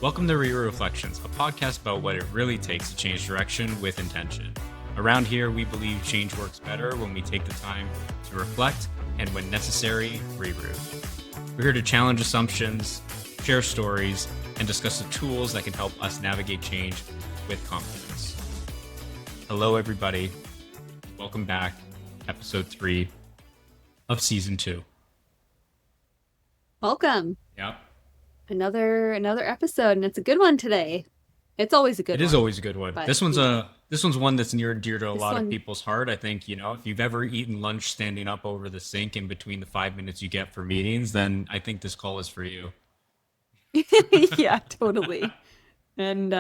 Welcome to Reroute Reflections, a podcast about what it really takes to change direction with intention. Around here, we believe change works better when we take the time to reflect and, when necessary, reroute. We're here to challenge assumptions, share stories, and discuss the tools that can help us navigate change with confidence. Hello, everybody. Welcome back. Episode 3 of Season 2. Welcome. Yep. Another episode, and it's a good one today. It's always a good It one. is always a good one. But This one's one that's near and dear to a this lot of one, people's heart. I think, if you've ever eaten lunch standing up over the sink in between the 5 minutes you get for meetings, then I think this call is for you. yeah, totally. And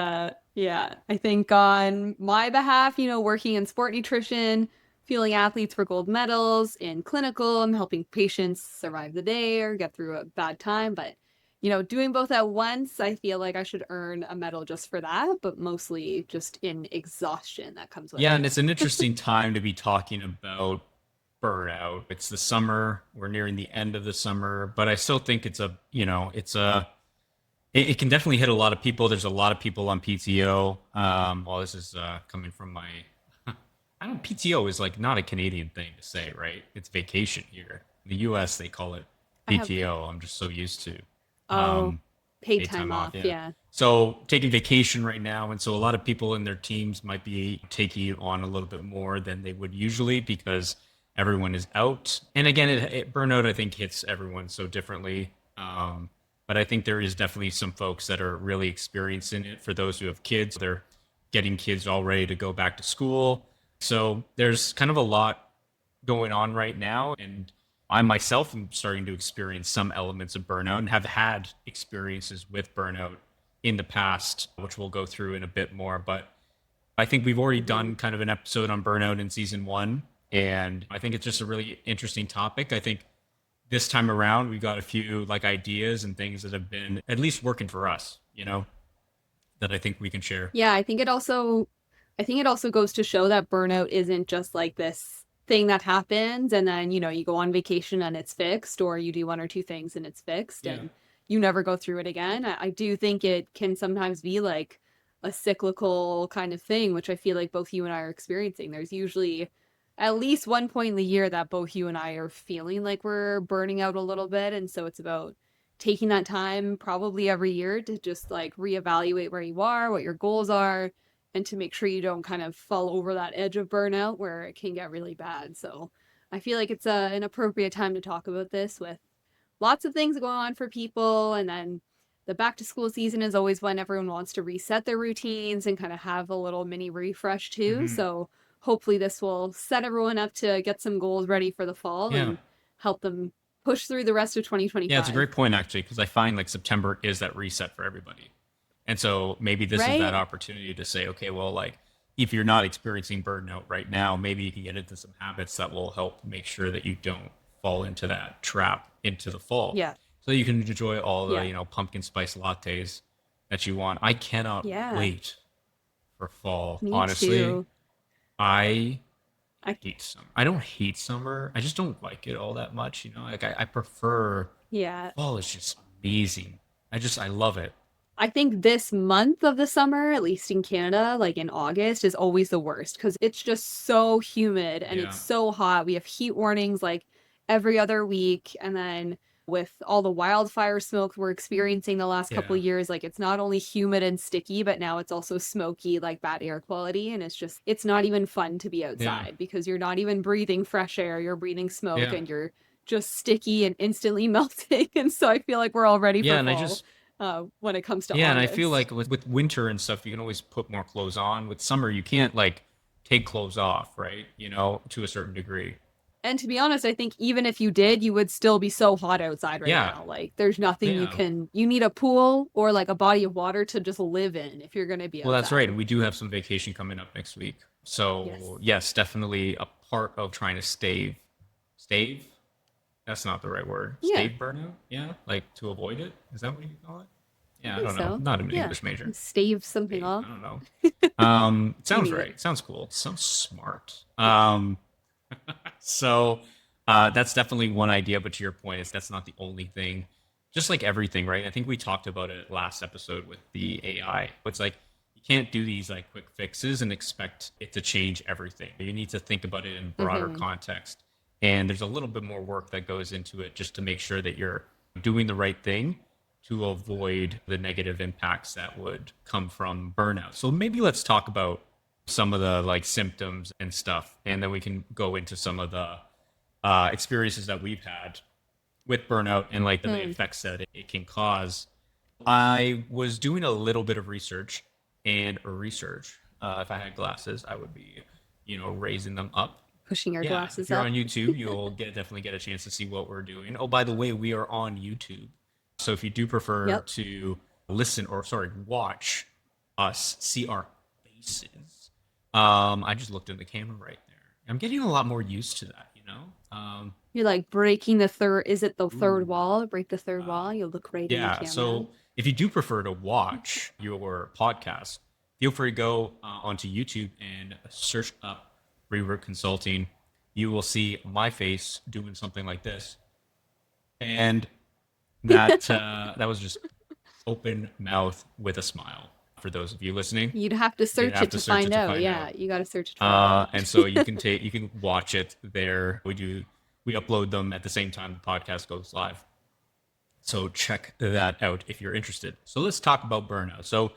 yeah, I think on my behalf, working in sport nutrition, fueling athletes for gold medals in clinical, I'm helping patients survive the day or get through a bad time. But doing both at once, I feel like I should earn a medal just for that, but mostly just in exhaustion that comes with Yeah, and it. it's an interesting time to be talking about burnout. It's the summer. We're nearing the end of the summer, but I still think it can definitely hit a lot of people. There's a lot of people on PTO. Well, this is coming from my, I don't, PTO is like not a Canadian thing to say, right? It's vacation here. In the US, they call it I have, PTO. I'm just so used to oh, um, paid paid time time off. off. Yeah. Yeah. So taking vacation right now, and so a lot of people in their teams might be taking it on a little bit more than they would usually because everyone is out. And again, burnout I think hits everyone so differently. But I think there is definitely some folks that are really experiencing it. For those who have kids, they're getting kids all ready to go back to school. So there's kind of a lot going on right now. And I myself am starting to experience some elements of burnout and have had experiences with burnout in the past, which we'll go through in a bit more. But I think we've already hmm done kind of an episode on burnout in season 1. And I think it's just a really interesting topic. I think this time around, we got a few like ideas and things that have been at least working for us, that I think we can share. Yeah, I think it also goes to show that burnout isn't just like this thing that happens and then, you go on vacation and it's fixed, or you do one or two things and it's fixed Yeah. and you never go through it again. I do think it can sometimes be like a cyclical kind of thing, which I feel like both you and I are experiencing. There's usually at least one point in the year that both you and I are feeling like we're burning out a little bit. And so it's about taking that time probably every year to just like reevaluate where you are, what your goals are, and to make sure you don't kind of fall over that edge of burnout where it can get really bad. So I feel like it's an appropriate time to talk about this with lots of things going on for people. And then the back to school season is always when everyone wants to reset their routines and kind of have a little mini refresh too. Hmm. So hopefully this will set everyone up to get some goals ready for the fall Yeah. and help them push through the rest of Yeah, it's a 2025. great point actually, because I find like September is that reset for everybody. And so maybe this is that Right? opportunity to say, okay, well, like if you're not experiencing burnout right now, maybe you can get into some habits that will help make sure that you don't fall into that trap into the fall. Yeah. So you can enjoy all the, Yeah. pumpkin spice lattes that you want. I cannot Yeah. wait for fall. Me Honestly, too. I I hate summer. I don't hate summer. I just don't like it all that much. Like I prefer yeah. fall is just amazing. I love it. I think this month of the summer, at least in Canada, like in August, is always the worst because it's just so humid and Yeah. it's so hot. We have heat warnings like every other week. And then with all the wildfire smoke we're experiencing the last couple Yeah. of years, like it's not only humid and sticky, but now it's also smoky, like bad air quality. And it's not even fun to be Yeah. outside because you're not even breathing fresh air, you're breathing smoke Yeah. and you're just sticky and instantly melting. And so I feel like we're all ready Yeah, for and I fall just when it comes to yeah, and I feel August. like with winter and stuff, you can always put more clothes on. With summer, you can't like take clothes off, right? To a certain degree. And to be honest, I think even if you did, you would still be so hot outside right Yeah. now. Like there's nothing Yeah. you need a pool or like a body of water to just live in if you're going to be Well, that's right. outside. And we do have some vacation coming up next week. Yes. So, yes, definitely a part of trying to stave? That's not the right word. Yeah, Stave burnout? Yeah, like to avoid it? Is that what you call it? I Yeah, I think don't know. so. Not an Yeah. English major. Stave something Stave. off. I don't know. It Me sounds neither. right. It sounds cool. It sounds smart. Yes. So that's definitely one idea. But to your point, is that's not the only thing. just like everything, right? I think we talked about it last episode with the AI. It's like you can't do these like quick fixes and expect it to change everything. You need to think about it in broader Hmm. context. And there's a little bit more work that goes into it just to make sure that you're doing the right thing to avoid the negative impacts that would come from burnout. So maybe let's talk about some of the like symptoms and stuff, and then we can go into some of the experiences that we've had with burnout and like the Hmm. effects that it can cause. I was doing a little bit of research and research. If I had glasses, I would be, raising them up. Pushing your Yeah, if glasses you're up. on YouTube, you'll definitely get a chance to see what we're doing. Oh, by the way, we are on YouTube. So if you do prefer Yep. to listen or sorry, watch us see our faces, I just looked in the camera right there. I'm getting a lot more used to that, you know. You're like breaking the third, is it the third Ooh, wall? Break the third wall. wow. You'll look right in the Yeah. camera. So if you do prefer to watch your podcast, feel free to go onto YouTube and search up Reroute Consulting. You will see my face doing something like this, and that was just open mouth with a smile. For those of you listening, You'd have to you'd search have it to to search it find to out. find out. Yeah, you got to search it to find out. And so you can watch it there. We upload them at the same time the podcast goes live. So check that out if you're interested. So let's talk about burnout. So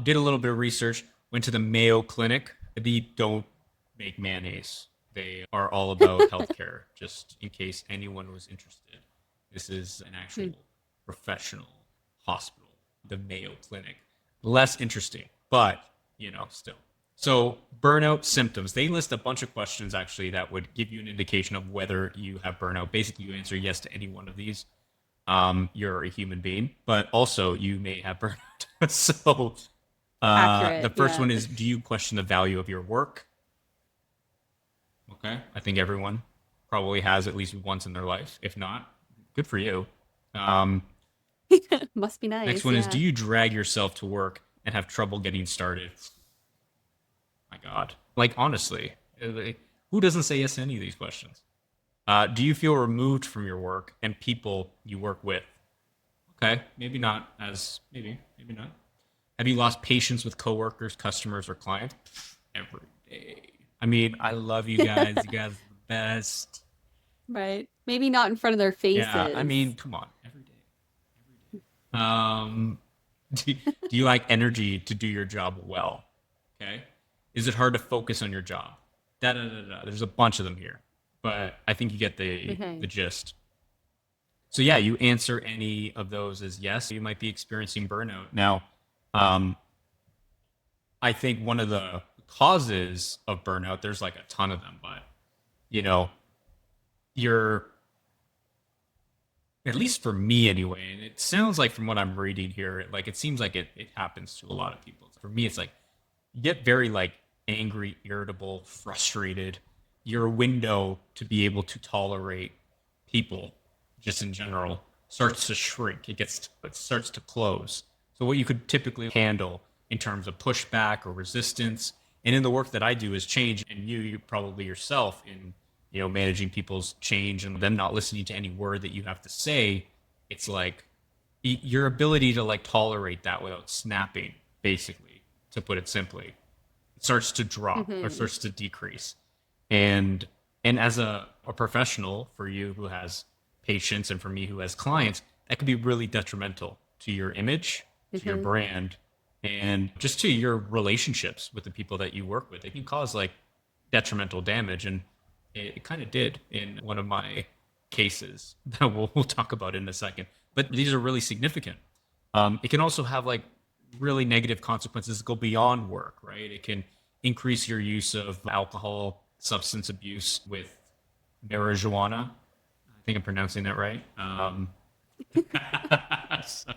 did a little bit of research, went to the Mayo Clinic. They don't make mayonnaise. They are all about healthcare, just in case anyone was interested. This is an actual Hmm. professional hospital, the Mayo Clinic. Less interesting, but still. So burnout symptoms. They list a bunch of questions actually that would give you an indication of whether you have burnout. Basically, you answer yes to any one of these, you're a human being, but also you may have burnout. So the Accurate. first Yeah. one is, do you question the value of your work? Okay. I think everyone probably has at least once in their life. If not, good for you. Um, Must be Next nice. one is, do Yeah. you drag yourself to work and have trouble getting started? My God. Like, honestly, who doesn't say yes to any of these questions? Do you feel removed from your work and people you work with? Okay, maybe not as maybe not. Have you lost patience with coworkers, customers, or clients? Every day. I mean, I love you guys. You guys are the best. Right. Maybe not in front of their Yeah, I faces. mean, come on, every day, every day. Do you like energy to do your job well? Okay. Is it hard to focus on your job? Da da da da. There's a bunch of them here, but I think you get the Hmm. gist. So yeah, you answer any of those as yes, you might be experiencing burnout. Now, um, I think one of the causes of burnout, there's like a ton of them, but you know, you're at least for me anyway, and it sounds like from what I'm reading here, like it seems like it happens to a lot of people. For me, it's like you get very like angry, irritable, frustrated. Your window to be able to tolerate people just in general starts to shrink. It starts to close. So what you could typically handle in terms of pushback or resistance, and in the work that I do is change, and you probably yourself in managing people's change and them not listening to any word that you have to say. It's like your ability to like tolerate that without snapping, basically, to put it simply, starts to drop or Hmm. starts to decrease. And as a professional for you who has patients and for me who has clients, that could be really detrimental to your image, to your Hmm. brand, and just to your relationships with the people that you work with. It can cause like detrimental damage, and it kind of did in one of my cases that we'll talk about in a second. But these are really significant. It can also have like really negative consequences that go beyond work, right? It can increase your use of alcohol, substance abuse with marijuana. I think I'm pronouncing that right. So,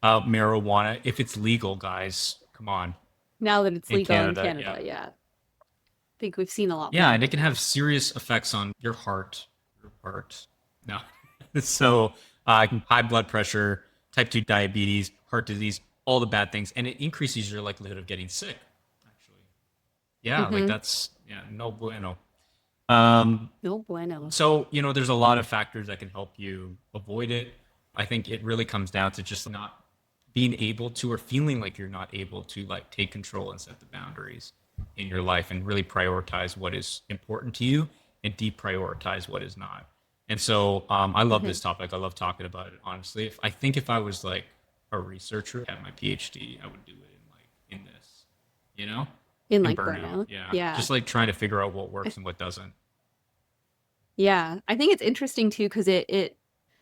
marijuana, if it's legal, guys, come on. Now that it's In legal in Canada, yeah. Canada, yeah. I think we've seen a lot Yeah, more. and it can have serious effects on your heart. Your heart. No. So, high blood pressure, type 2 diabetes, heart disease, all the bad things. And it increases your likelihood of getting sick, actually. Yeah, like Hmm. that's, yeah, no bueno. Um, No bueno. so, there's a lot of factors that can help you avoid it. I think it really comes down to just not being able to, or feeling like you're not able to, like, take control and set the boundaries in your life and really prioritize what is important to you and deprioritize what is not. And so I love Mhm. this topic. I love talking about it. Honestly, if I think if I was like a researcher at my PhD, I would do it in like in this, you know, In in like burnout. burnout. Yeah, Yeah. just like trying to figure out what I- works and what doesn't. Yeah. I think it's interesting too because it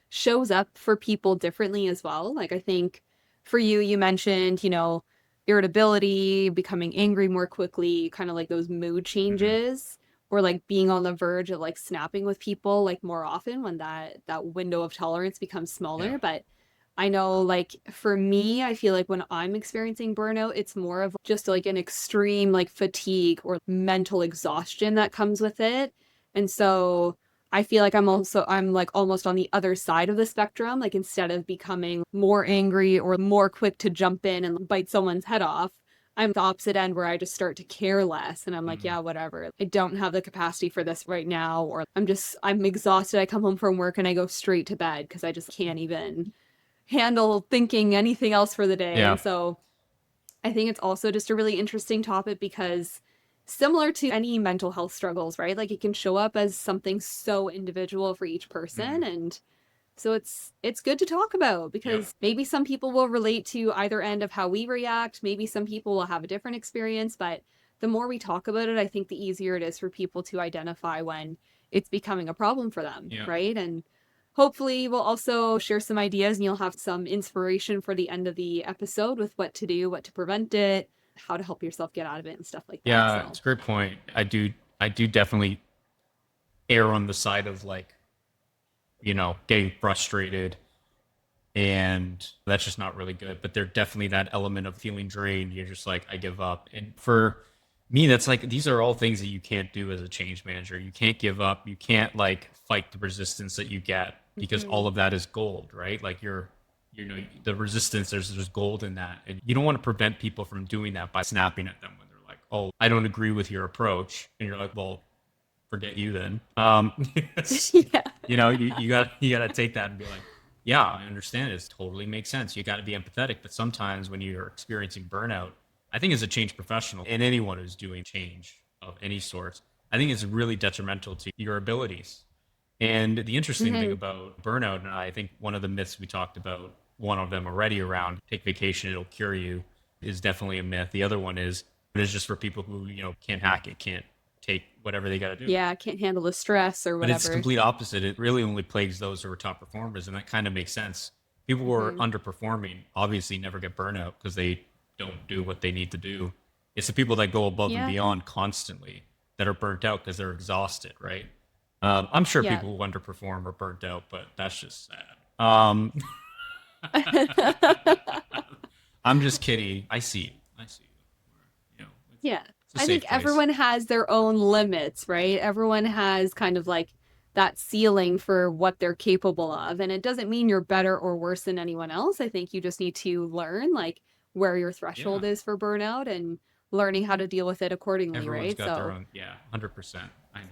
shows up for people differently as well. Like I think for you, you mentioned, irritability, becoming angry more quickly, kind of like those mood Hmm. changes, or like being on the verge of like snapping with people like more often when that window of tolerance becomes Yeah. smaller. But I know like for me, I feel like when I'm experiencing burnout, it's more of just like an extreme like fatigue or mental exhaustion that comes with it. And so I feel like I'm like almost on the other side of the spectrum. Like instead of becoming more angry or more quick to jump in and bite someone's head off, I'm the opposite end where I just start to care less and I'm like, Hmm. yeah, whatever. I don't have the capacity for this right now. Or I'm exhausted. I come home from work and I go straight to bed because I just can't even handle thinking anything else for the day. Yeah. And so I think it's also just a really interesting topic because similar to any mental health struggles, right? Like it can show up as something so individual for each Hmm. person and so it's good to talk about Yeah. because maybe some people will relate to either end of how we react, maybe some people will have a different experience, but the more we talk about it, I think the easier it is for people to identify when it's becoming a problem for them, Yeah. right? And hopefully we'll also share some ideas and you'll have some inspiration for the end of the episode with what to do, what to prevent it, how to help yourself get out of it and stuff like that. Yeah. So, It's a great point. I do definitely err on the side of like, getting frustrated, and that's just not really good. But there's definitely that element of feeling drained. You're just like, I give up. And for me, that's like, these are all things that you can't do as a change manager. You can't give up. You can't like fight the resistance that you get, because all mhm. of that is gold, right? Like the resistance, there's gold in that. And you don't want to prevent people from doing that by snapping at them when they're like, oh, I don't agree with your approach. And you're like, well, forget you then. Yeah. You got to take that and be like, yeah, I understand. It totally makes sense. You got to be empathetic. But sometimes when you're experiencing burnout, I think as a change professional and anyone who's doing change of any sort, I think it's really detrimental to your abilities. And the interesting thing Mhm. about burnout, and I think one of the myths we talked about, one of them already around take vacation, it'll cure you, is definitely a myth. The other one is it is just for people who, can't hack it, can't take whatever they got to do. Yeah, can't handle the stress or But it's whatever. complete opposite. It really only plagues those who are top performers, and that kind of makes sense. People who are Mhm. underperforming obviously never get burnout because they don't do what they need to do. It's the people that go above and Yeah. beyond constantly that are burnt out because they're exhausted, right? I'm sure Yeah. people who underperform are burnt out, but that's just sad. I'm just kidding. I see you. I see you. It's, Yeah. it's a I think safe place. everyone has their own limits, right? Everyone has kind of like that ceiling for what they're capable of. And it doesn't mean you're better or worse than anyone else. I think you just need to learn like where your Yeah. threshold is for burnout and learning how to deal with it accordingly, Everyone's right? got their So own. Yeah, 100%. I know.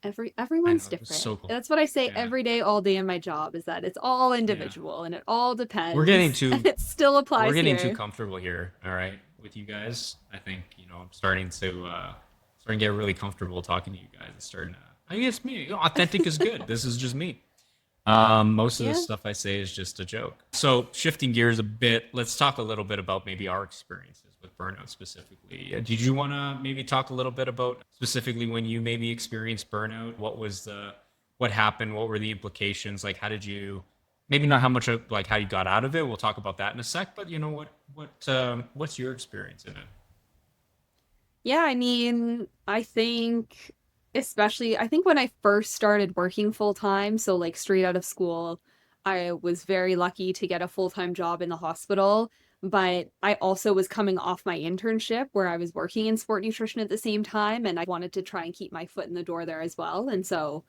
I everyone's know. It's different. so cool. That's what I say Yeah. every day, all day in my job is that it's all Yeah. individual and it all We're getting depends. And too it still we're applies getting too here. comfortable here, all right, with you guys. I think, I'm starting to get really comfortable talking to you guys. It's starting to I guess me. Authentic is good. This is just me. Most of the Yeah. stuff I say is just a joke. So shifting gears a bit, let's talk a little bit about maybe our experiences with burnout specifically. Did you want to maybe talk a little bit about specifically when you maybe experienced burnout? What happened? What were the implications? Like, how did you, maybe not how much of like how you got out of it. We'll talk about that in a sec. But what's your experience in it? Yeah, I mean, I think especially I think when I first started working full time, so like straight out of school, I was very lucky to get a full-time job in the hospital, but I also was coming off my internship where I was working in sport nutrition at the same time and I wanted to try and keep my foot in the door there as well. And so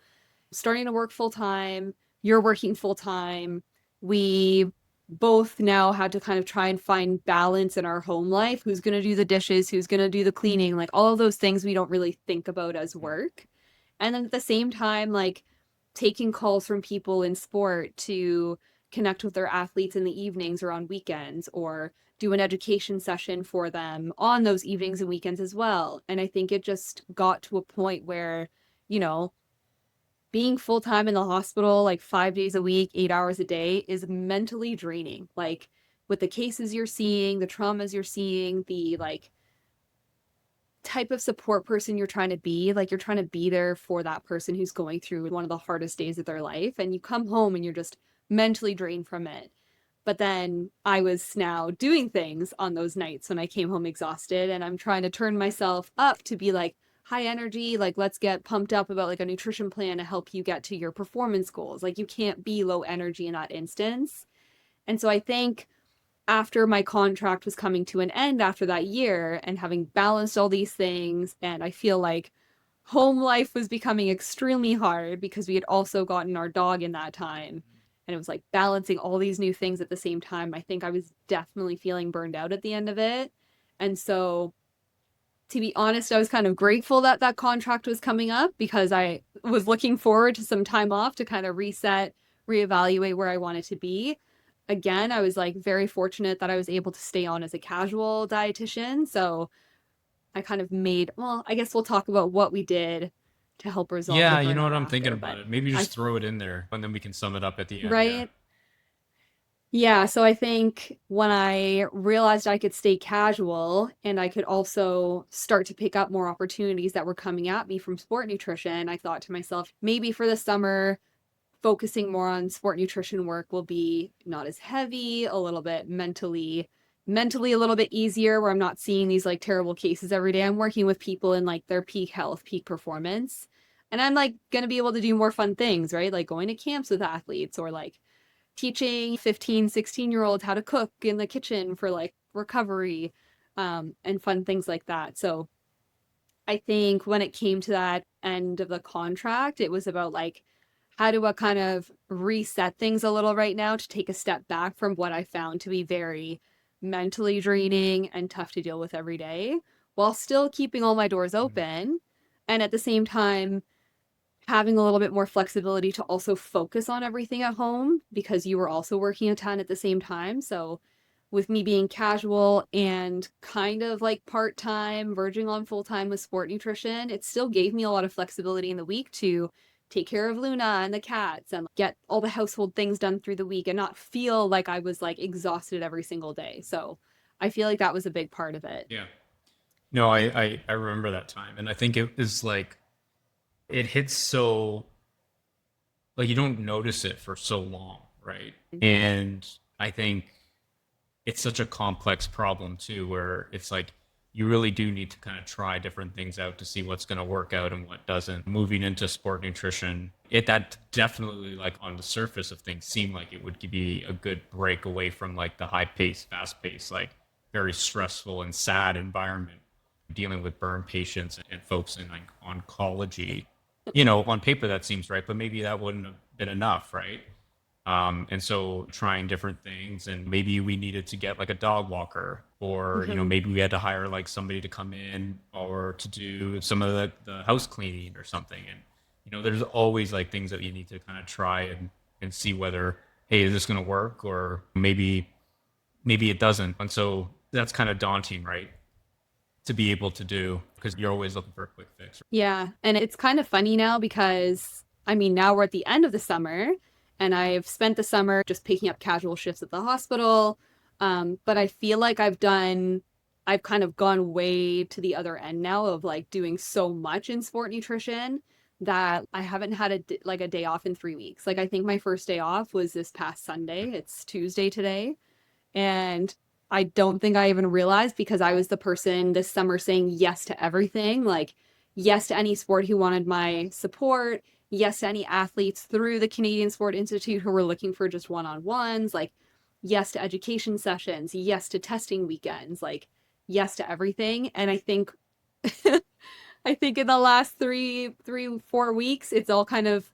starting to work full time, you're working full time. We both now had to kind of try and find balance in our home life. Who's going to do the dishes? Who's going to do the cleaning? Like all of those things we don't really think about as work. And then at the same time, like taking calls from people in sport to connect with their athletes in the evenings or on weekends, or do an education session for them on those evenings and weekends as well. And I think it just got to a point where, you know, being full time in the hospital, like 5 days a week, 8 hours a day, is mentally draining. Like with the cases you're seeing, the traumas you're seeing, the like type of support person you're trying to be, like you're trying to be there for that person who's going through one of the hardest days of their life. And you come home and you're just mentally drained from it. But then I was now doing things on those nights when I came home exhausted, and I'm trying to turn myself up to be like high energy, like let's get pumped up about like a nutrition plan to help you get to your performance goals. Like you can't be low energy in that instance. And so I think after my contract was coming to an end after that year and having balanced all these things, and I feel like home life was becoming extremely hard because we had also gotten our dog in that time. And it was like balancing all these new things at the same time. I think I was definitely feeling burned out at the end of it. And so, to be honest, I was kind of grateful that that contract was coming up because I was looking forward to some time off to kind of reset, reevaluate where I wanted to be. Again, I was like very fortunate that I was able to stay on as a casual dietitian. So I kind of made, well, I guess we'll talk about what we did to help resolve the Yeah, you know what burnout I'm thinking after. about But it. Maybe I, just throw it in there and then we can sum it up at the end. Yeah. right? Yeah, so I think when I realized I could stay casual and I could also start to pick up more opportunities that were coming at me from sport nutrition, I thought to myself, maybe for the summer, focusing more on sport nutrition work will be not as heavy, a little bit mentally a little bit easier where I'm not seeing these like terrible cases every day. I'm working with people in like their peak health, peak performance. And I'm like going to be able to do more fun things, right? Like going to camps with athletes or like teaching 15, 16-year-olds how to cook in the kitchen for like recovery and fun things like that. So I think when it came to that end of the contract, it was about like, how do I kind of reset things a little right now to take a step back from what I found to be very mentally draining and tough to deal with every day while still keeping all my doors Mhm. open. And at the same time, having a little bit more flexibility to also focus on everything at home because you were also working a ton at the same time. So, with me being casual and kind of like part time, verging on full time with sport nutrition, it still gave me a lot of flexibility in the week to take care of Luna and the cats and get all the household things done through the week and not feel like I was like exhausted every single day. So, I feel like that was a big part of it. Yeah. No, I remember that time. And I think it was like it hits so like you don't notice it for so long, right? And I think it's such a complex problem too, where it's like you really do need to kind of try different things out to see what's going to work out and what doesn't. Moving into sport nutrition, it that definitely like on the surface of things seemed like it would be a good break away from like the high pace, fast pace, like very stressful and sad environment dealing with burn patients and folks in like oncology. You know, on paper that seems right, but maybe that wouldn't have been enough, right? And so trying different things, and maybe we needed to get like a dog walker, or Mm-hmm. maybe we had to hire like somebody to come in or to do some of the house cleaning or something. And there's always like things that you need to kind of try and see whether, hey, is this going to work, or maybe it doesn't. And so that's kind of daunting, right? To be able to do because you're always looking for a quick fix. Yeah, and it's kind of funny now because I mean, now we're at the end of the summer and I've spent the summer just picking up casual shifts at the hospital. But I feel like I've kind of gone way to the other end now of like doing so much in sport nutrition that I haven't had like a day off in 3 weeks. Like I think my first day off was this past Sunday. It's Tuesday today. And I don't think I even realized because I was the person this summer saying yes to everything, like yes to any sport who wanted my support, yes to any athletes through the Canadian Sport Institute who were looking for just one-on-ones, like yes to education sessions, yes to testing weekends, like yes to everything. And I think I think in the last 4 weeks, it's all kind of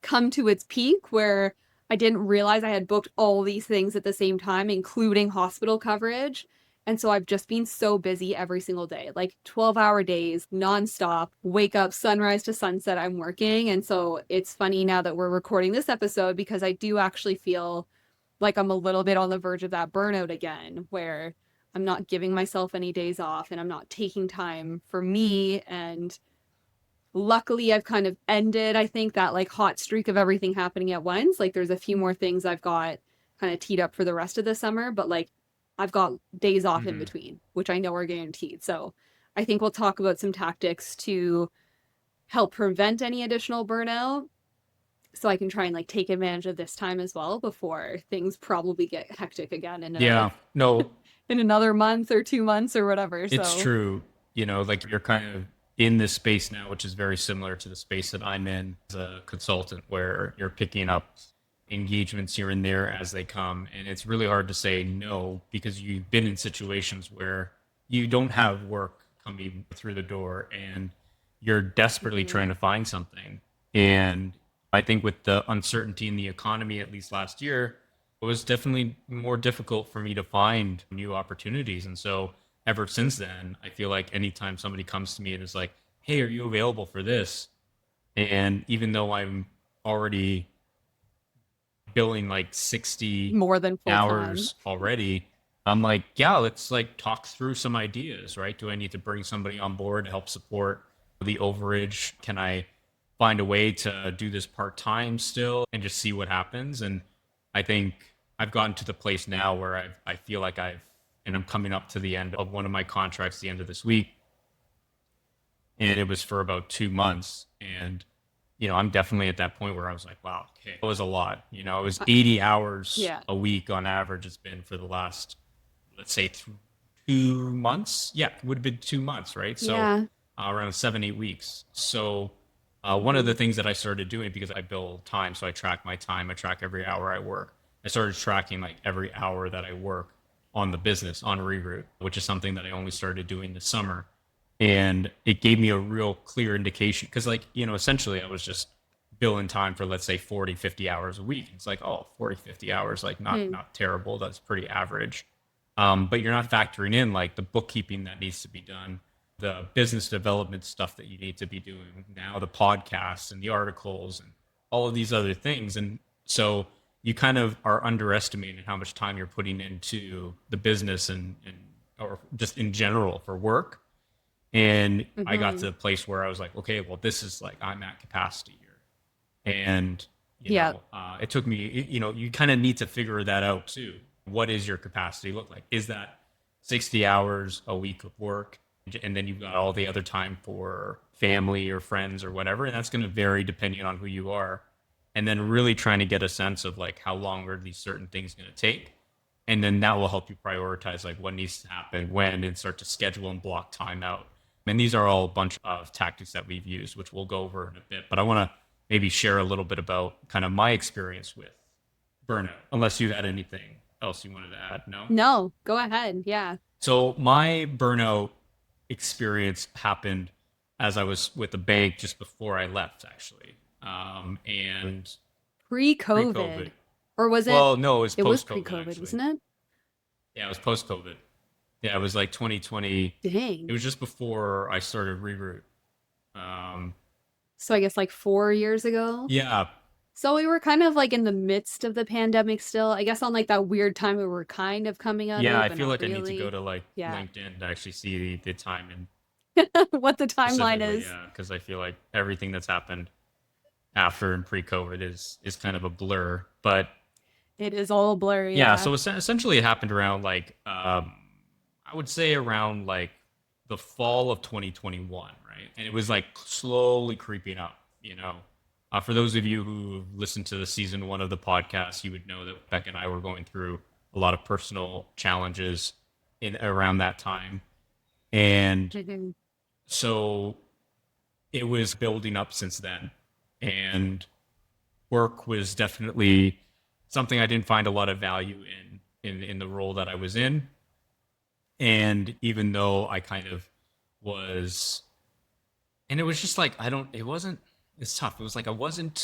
come to its peak where I didn't realize I had booked all these things at the same time, including hospital coverage. And so I've just been so busy every single day, like 12-hour days, nonstop, wake up, sunrise to sunset, I'm working. And so it's funny now that we're recording this episode because I do actually feel like I'm a little bit on the verge of that burnout again, where I'm not giving myself any days off and I'm not taking time for me. And luckily, I've kind of ended, I think, that like hot streak of everything happening at once. Like there's a few more things I've got kind of teed up for the rest of the summer, but like I've got days off in Hmm. between, which I know are guaranteed. So I think we'll talk about some tactics to help prevent any additional burnout so I can try and like take advantage of this time as well before things probably get hectic again Yeah, no, in another month or 2 months or whatever. it's So true. Like you're kind of in this space now, which is very similar to the space that I'm in as a consultant, where you're picking up engagements here and there as they come. And it's really hard to say no because you've been in situations where you don't have work coming through the door and you're desperately mhm. trying to find something. And I think with the uncertainty in the economy, at least last year, it was definitely more difficult for me to find new opportunities. And so ever since then, I feel like anytime somebody comes to me and is like, "Hey, are you available for this?" And even though I'm already billing like 60 More than full time. hours already, I'm like, yeah, let's like talk through some ideas, right? Do I need to bring somebody on board to help support the overage? Can I find a way to do this part time still and just see what happens? And I think I've gotten to the place now where I feel like and I'm coming up to the end of one of my contracts, the end of this week, and it was for about 2 months. And I'm definitely at that point where I was like, wow, okay, it was a lot. It was Uh, 80 hours yeah. a week on average. It's been for the last, let's say, 2 months. Yeah, it would have been 2 months, right? So Yeah. around 7, 8 weeks. So one of Mhm. the things that I started doing because I bill time, so I track my time, I track every hour I work. I started tracking like every hour that I work on the business on Reroute, which is something that I only started doing this summer. And it gave me a real clear indication because essentially I was just billing time for, let's say, 40, 50 hours a week. It's like, oh, 40, 50 hours, like Hmm. not terrible. That's pretty average. But you're not factoring in like the bookkeeping that needs to be done, the business development stuff that you need to be doing now, the podcasts and the articles and all of these other things. And so you kind of are underestimating how much time you're putting into the business and or just in general for work. And I got to Mhm. the place where I was like, okay, well, this is like I'm at capacity here. And, Yeah. it took me, you kind of need to figure that out too. What is your capacity look like? Is that 60 hours a week of work? And then you've got all the other time for family or friends or whatever. And that's going to vary depending on who you are. And then really trying to get a sense of like how long are these certain things going to take. And then that will help you prioritize like what needs to happen when and start to schedule and block time out. And these are all a bunch of tactics that we've used, which we'll go over in a bit. But I want to maybe share a little bit about kind of my experience with burnout, unless you had anything else you wanted to add. No? No, go ahead. Yeah. So my burnout experience happened as I was with the bank just before I left, actually. And pre-COVID. Pre-COVID. Or was it? Well, no, it was It was post-COVID, pre-COVID, actually. wasn't it? Yeah, it was post-COVID. Yeah, it was like 2020. It Dang. was just before I started Reroute. Um, So I guess like 4 years ago. yeah, So we were kind of like in the midst of the pandemic still. I guess on like that weird time we were kind of coming out yeah. of, I but feel not like I need to go really. to like Yeah. LinkedIn to actually see the time and What the timeline specifically, is. yeah, because I feel like everything that's happened after and pre-COVID is kind of a blur. But It is all blurry, yeah, yeah. so essentially it happened around like I would say around like the fall of 2021, right? And it was like slowly creeping up, you know. For those of you who listened to the season one of the podcast, you would know that Becca and I were going through a lot of personal challenges in around that time. And Mhm. so it was building up since then. And work was definitely something I didn't find a lot of value in the role that I was in. And even though I kind of was, and it was just like I don't, it wasn't. It's tough. It was like I wasn't.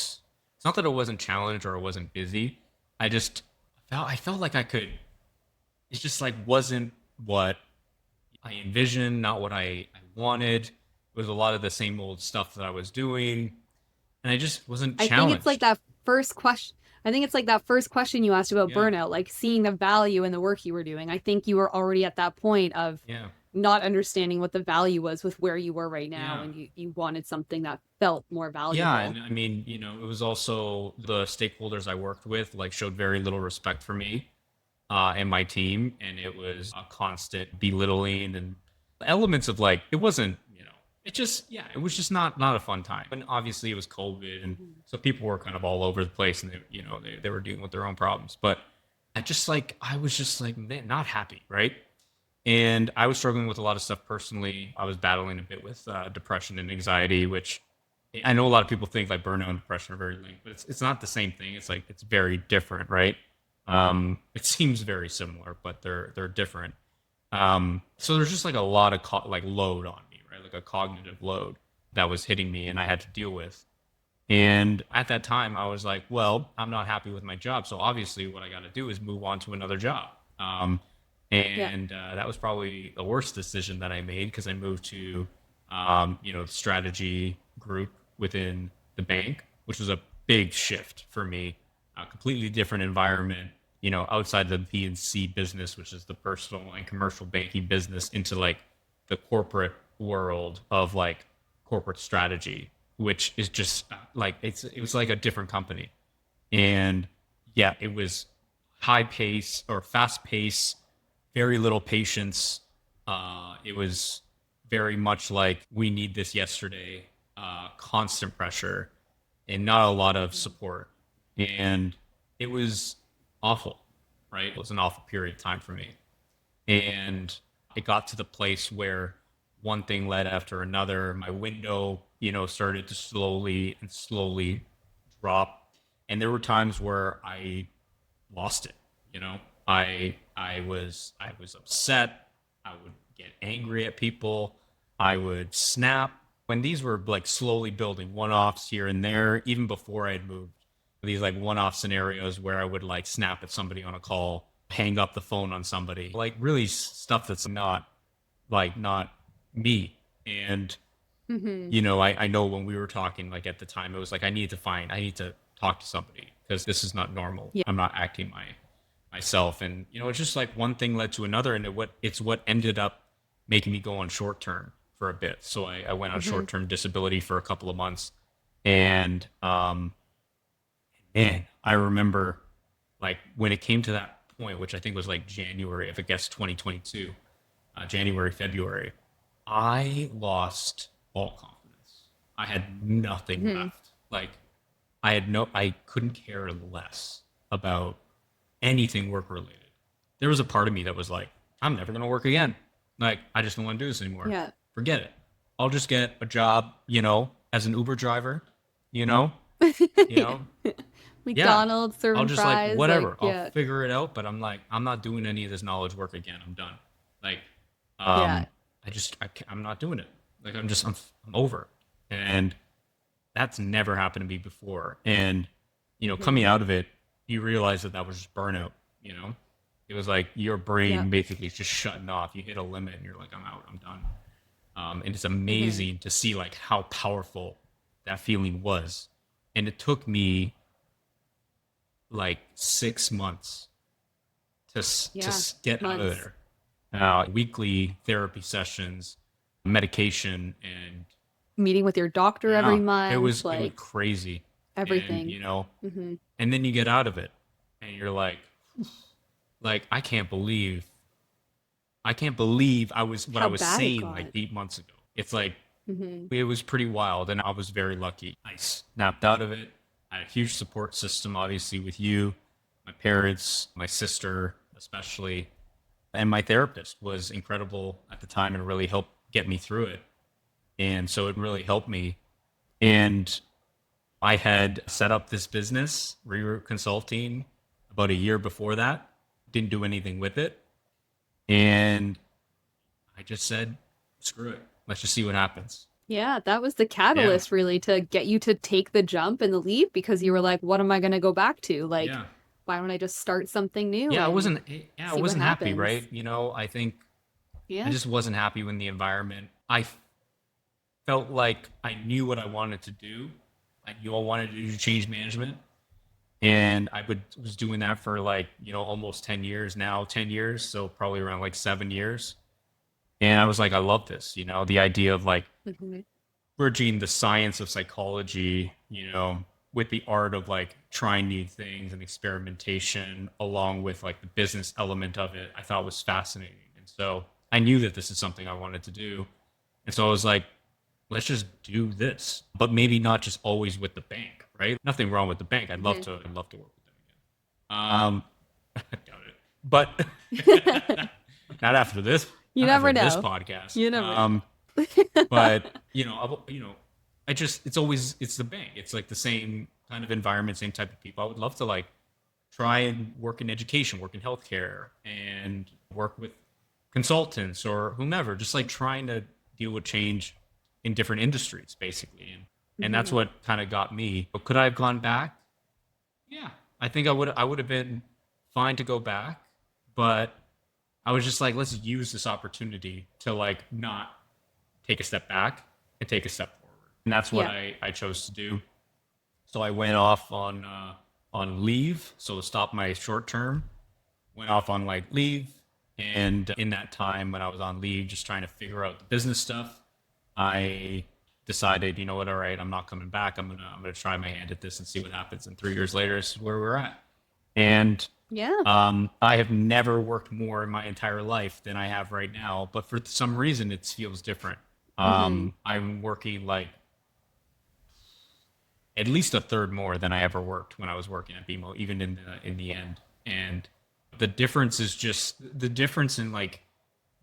It's not that I wasn't challenged or I wasn't busy. I just I felt like I could. It just like wasn't what I envisioned, not what I wanted. It was a lot of the same old stuff that I was doing, and I just wasn't I think it's like challenged. that first question. I think it's like that first question you asked about Yeah, burnout, like seeing the value in the work you were doing. I think you were already at that point of yeah, not understanding what the value was with where you were right now, yeah. and you wanted something that felt more Yeah, valuable. and I mean, it was also the stakeholders I worked with like showed very little respect for me and my team, and it was a constant belittling and elements of like it wasn't, it just yeah, it was just not a fun time. And obviously, it was COVID, and Mhm. so people were kind of all over the place, and they were dealing with their own problems. But I was just like man, not happy, right? And I was struggling with a lot of stuff personally. I was battling a bit with depression and anxiety, which I know a lot of people think like burnout and depression are very linked, but it's not the same thing. It's like it's very different, right? It seems very similar, but they're different. So there's just like a lot of like load on me, right? Like a cognitive load that was hitting me, and I had to deal with. And at that time, I was like, well, I'm not happy with my job. So obviously, what I got to do is move on to another job. Yeah. And that was probably the worst decision that I made because I moved to, the strategy group within the bank, which was a big shift for me, a completely different environment, outside the P&C business, which is the personal and commercial banking business, into like the corporate world of like corporate strategy, which is just like it was like a different company. And yeah, it was high pace or fast pace, very little patience. It was very much like we need this yesterday, constant pressure, and not a lot of Mhm. support. And it was awful, right? It was an awful period of time for me. And it got to the place where one thing led after another. My window, started to slowly and slowly drop. And there were times where I lost it. You know, I was upset. I would get angry at people. I would snap. When these were like slowly building one-offs here and there, even before I had moved, these like one-off scenarios where I would like snap at somebody on a call, hang up the phone on somebody, like really stuff that's not me. And Mhm. I know when we were talking, like at the time, it was like I need to talk to somebody because this is not normal. Yeah. I'm not acting myself, and it's just like one thing led to another, and it's what ended up making me go on short term for a bit. So I went on Mhm. short term disability for a couple of months, and man, I remember like when it came to that point, which I think was like January, if I guess 2022, January, February, I lost all confidence. I had nothing Mhm. left. Like I couldn't care less about anything work related. There was a part of me that was like, I'm never going to work again. Like, I just don't want to do this anymore. Yeah. Forget it. I'll just get a job, as an Uber driver, you know, you know, yeah. McDonald's I'll serving just like, fries, like whatever. I'll yeah, figure it out. But I'm like, I'm not doing any of this knowledge work again. I'm done. Like, yeah. um, I'm not doing it. Like, I'm over. And that's never happened to me before. And, Mhm. coming out of it, you realize that was just burnout, you know? It was like your Yeah. brain basically is just shutting off. You hit a limit and you're like, I'm out, I'm done. And it's Mhm. amazing to see like how powerful that feeling was. And it took me like 6 months to Yeah. get out of Months. there. Weekly therapy sessions, medication, and Meeting with your doctor every yeah, it month, was it was like crazy. And everything. Mhm. and then you get out of it, and you're like I can't believe I was what I How was bad it saying like got. 8 months ago. It's like Mhm. it was pretty wild, and I was very lucky. I snapped out of it. I had a huge support system, obviously, with you, my parents, my sister, especially, and my therapist was incredible at the time and really helped get me through it. And so it really helped me. And I had set up this business, Reroute Consulting, about a year before that. Didn't do anything with it. And I just said, screw it. Let's just see what happens. Yeah, that was the Yeah. catalyst really to get you to take the jump and the leap because you were like, what am I going to go back to? Like, Yeah. why don't I just start something new Yeah, and I see what wasn't happy, happens? right? I think I Yeah. just wasn't happy with the environment. I felt like I knew what I wanted to do. I knew I wanted to do change management. And was doing that for like, almost 10 years now, 10 years. So probably around like 7 years. And I was like, I love this, the idea of like Hmm. bridging the science of psychology, with the art of like trying new things and experimentation along with like the business element of it, I thought was fascinating. And so I knew that this is something I wanted to do. And so I was like, let's just do this, but maybe not just always with the bank, right? Nothing wrong with the bank. Hmm. I'd love to work with them again. Doubt it, but not after this, You not after never this know. podcast. You never know. But it's the bank. It's like the same kind of environment, same type of people. I would love to like try and work in education, work in healthcare, and work with consultants or whomever, just like trying to deal with change in different industries, basically. And that's Hmm. what kind of got me. But could I have gone back? Yeah, I think I would have been fine to go back, but I was just like, let's use this opportunity to like not take a step back and take a step forward. And that's what Yeah. I chose to do. So I went off on leave. So to stop my short term, went off on like leave. And in that time when I was on leave, just trying to figure out the business stuff, I decided, you know what, all right, I'm not coming back. I'm gonna try my hand at this and see what happens. And 3 years later, this is where we're at. And Yeah. I have never worked more in my entire life than I have right now, but for some reason it feels different. Hmm. I'm working like at least a third more than I ever worked when I was working at BMO, even in the end. And the difference is just the difference in like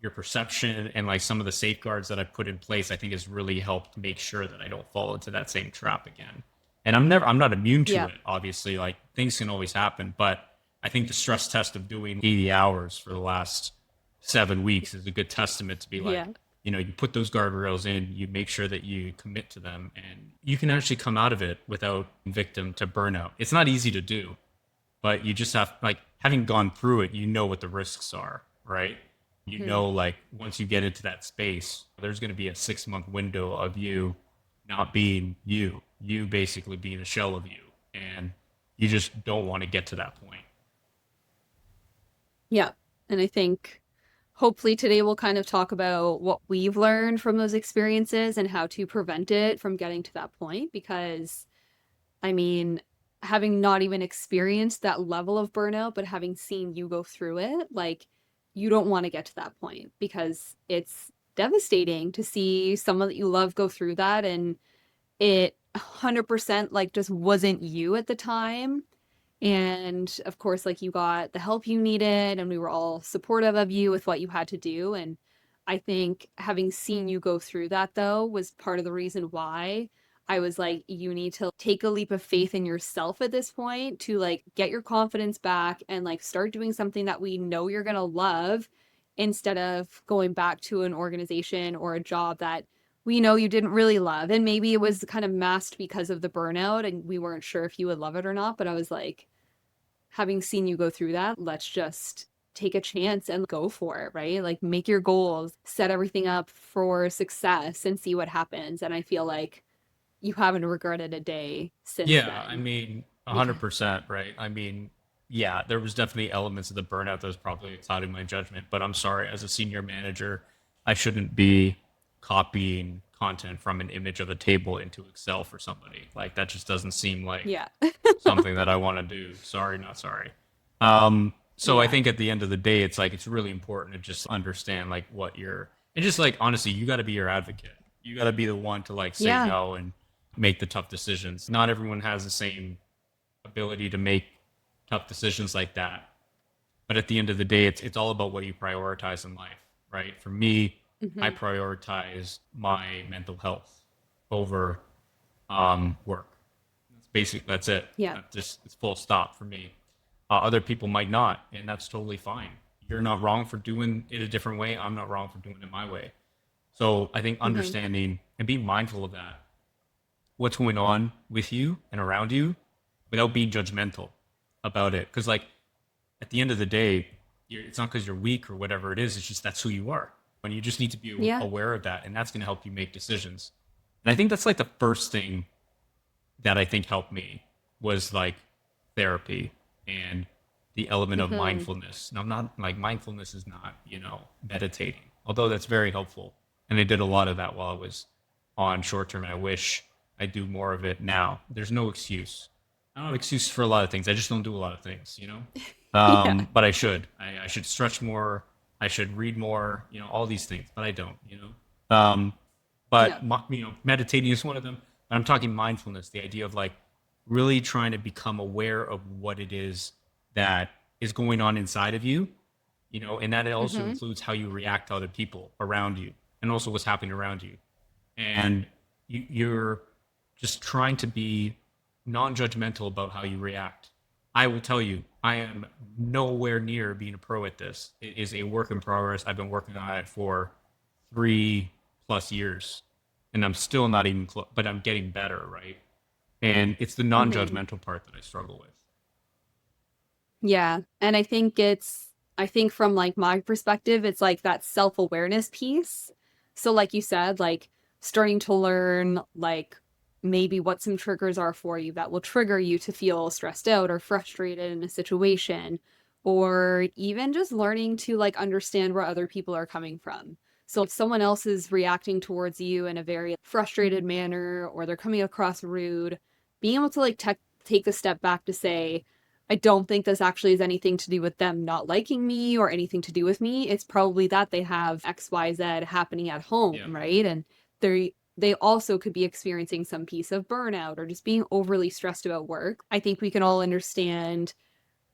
your perception and like some of the safeguards that I put in place. I think has really helped make sure that I don't fall into that same trap again. And I'm not immune to Yeah. it. Obviously, like things can always happen, but I think the stress test of doing 80 hours for the last 7 weeks is a good testament to be Yeah. like, you put those guardrails in, you make sure that you commit to them, and you can actually come out of it without victim to burnout. It's not easy to do, but you just have like having gone through it, you know what the risks are, right? You Hmm. know, like once you get into that space, there's going to be a 6 month window of you not being you basically being a shell of you, and you just don't want to get to that point. Yeah. And I think hopefully today we'll kind of talk about what we've learned from those experiences and how to prevent it from getting to that point. Because, I mean, having not even experienced that level of burnout, but having seen you go through it, like, you don't want to get to that point because it's devastating to see someone that you love go through that and it 100% like just wasn't you at the time. And of course, like you got the help you needed, and we were all supportive of you with what you had to do. And I think having seen you go through that, though, was part of the reason why I was like, you need to take a leap of faith in yourself at this point to like get your confidence back and like start doing something that we know you're going to love instead of going back to an organization or a job that we know you didn't really love. And maybe it was kind of masked because of the burnout and we weren't sure if you would love it or not. But I was like, having seen you go through that, let's just take a chance and go for it, right? Like make your goals, set everything up for success and see what happens. And I feel like you haven't regretted a day since Yeah, I then. mean, Because 100%, right? I mean, yeah, there was definitely elements of the burnout that was probably clouding my judgment, but I'm sorry, as a senior manager, I shouldn't be copying content from an image of a table into Excel for somebody. Like that just doesn't seem like yeah. something that I want to do. Sorry, not sorry. So I Yeah. think at the end of the day, it's like it's really important to just understand like what you're and just like honestly, you got to be your advocate. You got to be the one to like say Yeah. no and make the tough decisions. Not everyone has the same ability to make tough decisions like that. But at the end of the day, it's all about what you prioritize in life, right? For me, I Hmm. prioritize my mental health over work. That's it. Yeah. That just it's full stop for me. Other people might not, and that's totally fine. You're not wrong for doing it a different way. I'm not wrong for doing it my way. So I think Hmm. understanding and being mindful of that, what's going on with you and around you, without being judgmental about it. Because like at the end of the day, it's not because you're weak or whatever it is. It's just that's who you are. And you just need to be Yeah. aware of that. And that's going to help you make decisions. And I think that's like the first thing that I think helped me was like therapy and the element of Hmm. mindfulness. Now, I'm not like mindfulness is not, meditating, although that's very helpful. And I did a lot of that while I was on short term. And I wish I do more of it now. There's no excuse. I don't have excuse for a lot of things. I just don't do a lot of things. Yeah. But I should. I should stretch more. I should read more, all these things, but I don't. Yeah. But meditating is one of them. But I'm talking mindfulness, the idea of like really trying to become aware of what it is that is going on inside of you, and that it also Hmm. includes how you react to other people around you and also what's happening around you. And you're just trying to be non-judgmental about how you react. I will tell you, I am nowhere near being a pro at this. It is a work in progress. I've been working on it for 3+ years, and I'm still not even close, but I'm getting better, right? And it's the Hmm. non-judgmental part that I struggle with. Yeah. And I think from like my perspective, it's like that self-awareness piece. So like you said, like starting to learn like maybe what some triggers are for you that will trigger you to feel stressed out or frustrated in a situation, or even just learning to like understand where other people are coming from. So if someone else is reacting towards you in a very frustrated manner or they're coming across rude, being able to like take a step back to say, I don't think this actually has anything to do with them not liking me or anything to do with me. It's probably that they have XYZ happening at home, Yeah. right? And they also could be experiencing some piece of burnout or just being overly stressed about work. I think we can all understand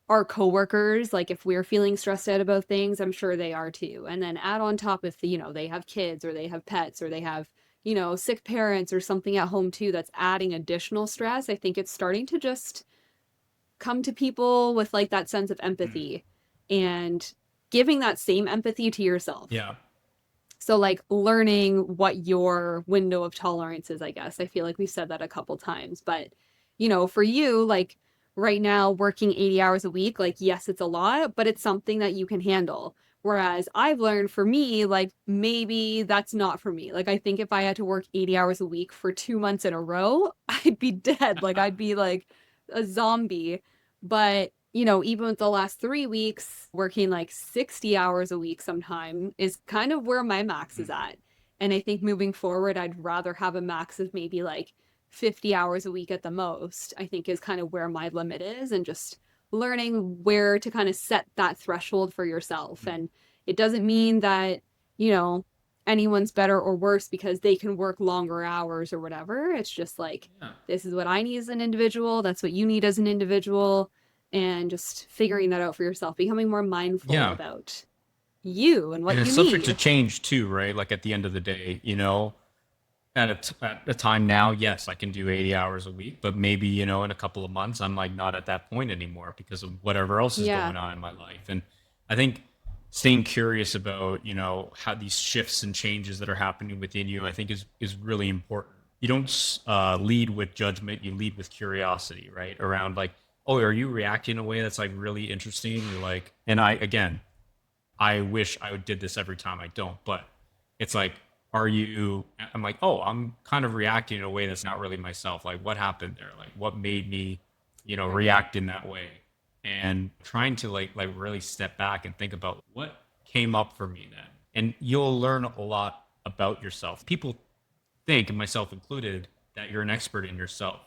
our coworkers, like if we're feeling stressed out about things, I'm sure they are too. And then add on top if they have kids or they have pets or they have, sick parents or something at home too that's adding additional stress. I think it's starting to just come to people with like that sense of Mm. empathy and giving that same empathy to yourself. Yeah. So like learning what your window of tolerance is, I guess. I feel like we've said that a couple times, but for you, like right now working 80 hours a week, like yes, it's a lot, but it's something that you can handle. Whereas I've learned for me, like maybe that's not for me. Like I think if I had to work 80 hours a week for 2 months in a row, I'd be dead. Like I'd be like a zombie. But, even with the last 3 weeks, working like 60 hours a week sometime is kind of where my max is Mm. at. And I think moving forward, I'd rather have a max of maybe like 50 hours a week at the most, I think is kind of where my limit is. And just learning where to kind of set that threshold for yourself. Mm. And it doesn't mean that, you know, anyone's better or worse because they can work longer hours or whatever. It's just like, Yeah. this is what I need as an individual. That's what you need as an individual. And just figuring that out for yourself, becoming more mindful Yeah. about you and And what it's you subject to need. change too, right? Like at the end of the day, at a time now, yes, I can do 80 hours a week, but maybe, in a couple of months, I'm like not at that point anymore because of whatever else is Yeah. going on in my life. And I think staying curious about, how these shifts and changes that are happening within you, I think is really important. You don't lead with judgment, you lead with curiosity, right? Around like, oh, are you reacting in a way that's like really interesting? You're like, and I wish I did this every time. I don't, but it's like, are you? I'm like, oh, I'm kind of reacting in a way that's not really myself. Like, what happened there? Like, what made me, react in that way? And trying to like really step back and think about what came up for me then, and you'll learn a lot about yourself. People think, and myself included, that you're an expert in yourself.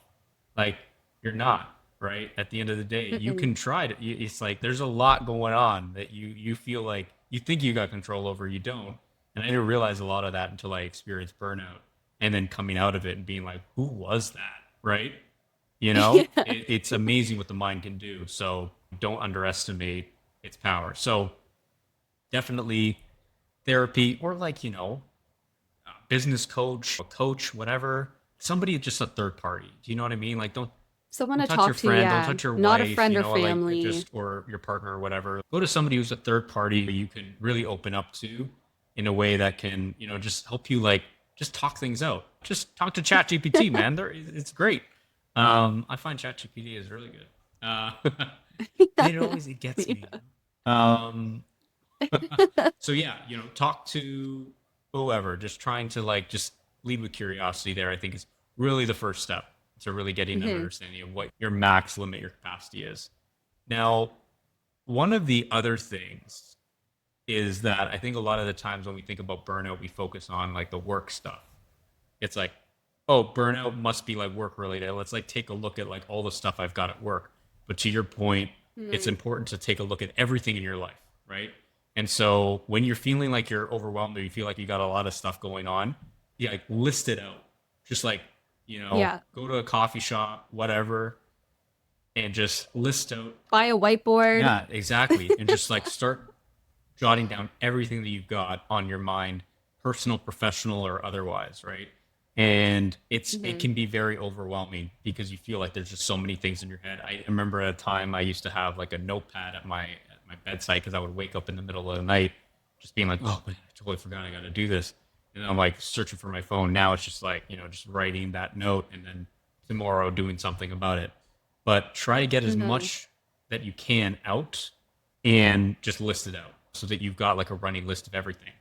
Like you're not, right? At the end of the day, you Mm-mm. can try to. It's like there's a lot going on that you feel like you think you got control over, you don't. And I didn't realize a lot of that until I experienced burnout, and then coming out of it and being like, who was that, right? Yeah. It's amazing what the mind can do. So don't underestimate its power. So definitely therapy or like, business coach, a coach, whatever. Somebody just a third party. Do you know what I mean? Like Someone don't to touch your talk to, friend, don't yeah. touch your Not a wife, friend or like family. just or your partner or whatever. Go to somebody who's a third party you can really open up to in a way that can, just help you like just talk things out. Just talk to ChatGPT, man. It's great. I find ChatGPT is really good. It always it gets me. Yeah. You know? So yeah, talk to whoever, just trying to like just lead with curiosity there, I think is really the first step to really getting an Hmm. understanding of what your max limit your capacity is. Now, one of the other things is that I think a lot of the times when we think about burnout, we focus on like the work stuff. It's like, oh, burnout must be like work related. Let's like take a look at like all the stuff I've got at work. But to your point, it's Right. important to take a look at everything in your life, right? And so when you're feeling like you're overwhelmed or you feel like you got a lot of stuff going on, yeah, like list it out. Just like, Yeah. go to a coffee shop, whatever, and just list out. Buy a whiteboard. Yeah, exactly. And just like start jotting down everything that you've got on your mind, personal, professional, or otherwise, right? And it Hmm. can be very overwhelming because you feel like there's just so many things in your head. I remember at a time I used to have like a notepad at my bedside because I would wake up in the middle of the night just being like, oh man, I totally forgot I got to do this. And then I'm like searching for my phone. Now it's just like, just writing that note and then tomorrow doing something about it. But try to get as Hmm. much that you can out and just list it out so that you've got like a running list of everything.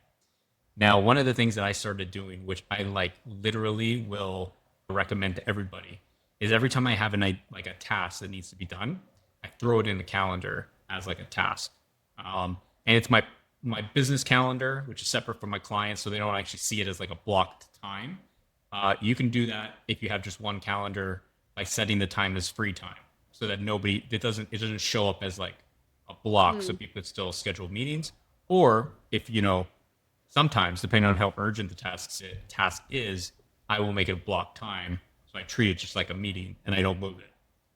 Now, one of the things that I started doing, which I like literally will recommend to everybody, is every time I have like a task that needs to be done, I throw it in the calendar as like a task. And it's my business calendar, which is separate from my clients, so they don't actually see it as like a blocked time. You can do that if you have just one calendar by setting the time as free time, so that it doesn't show up as like a block, so Mm. people could still schedule meetings. Or if sometimes, depending on how urgent the task is, I will make it a block time. So I treat it just like a meeting and I don't move it.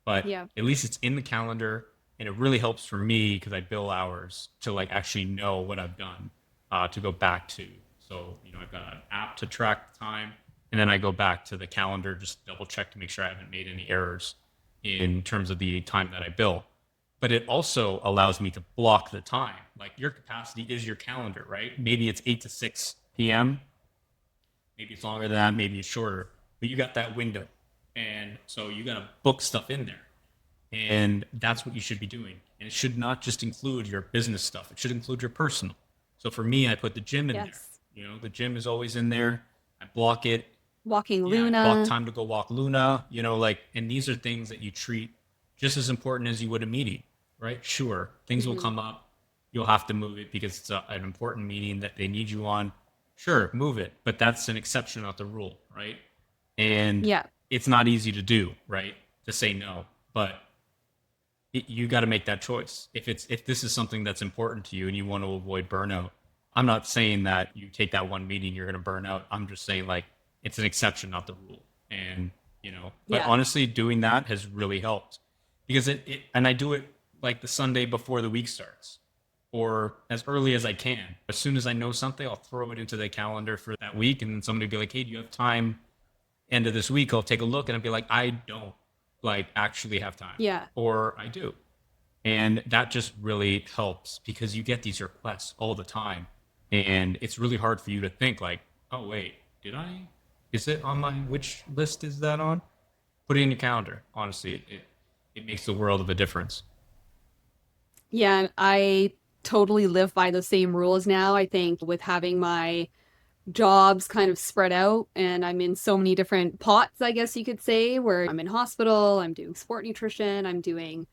But Yeah. at least it's in the calendar and it really helps for me because I bill hours to like actually know what I've done to go back to. So, I've got an app to track the time and then I go back to the calendar, just double check to make sure I haven't made any errors in terms of the time that I bill, but it also allows me to block the time. Like your capacity is your calendar, right? Maybe it's 8 to 6 p.m. Maybe it's longer than that. Maybe it's shorter, but you got that window. And so you got to book stuff in there. And that's what you should be doing. And it should not just include your business stuff, it should include your personal. So for me, I put the gym in there. Yes. The gym is always in there. I block it. Walking Yeah, I block Luna. time to go walk Luna, like, and these are things that you treat just as important as you would a meeting, right? Sure, things will Hmm. come up. You'll have to move it because it's an important meeting that they need you on. Sure, move it, but that's an exception, not the rule, right? And Yeah. it's not easy to do, right? To say no, but you got to make that choice. If this is something that's important to you and you want to avoid burnout, I'm not saying that you take that one meeting you're going to burn out. I'm just saying like it's an exception, not the rule. And but Yeah. honestly, doing that has really helped because and I do it like the Sunday before the week starts or as early as I can. As soon as I know something, I'll throw it into the calendar for that week, and then somebody will be like, "Hey, do you have time end of this week?" I'll take a look and I'll be like, "I don't like actually have time," Yeah. or "I do." And that just really helps because you get these requests all the time. And it's really hard for you to think like, oh wait, did I? Is it on my which list is that on? Put it in your calendar. Honestly, it makes the world of a difference. Yeah. I totally live by the same rules now. I think with having my jobs kind of spread out and I'm in so many different pots, I guess you could say, where I'm in hospital, I'm doing sport nutrition, I'm doing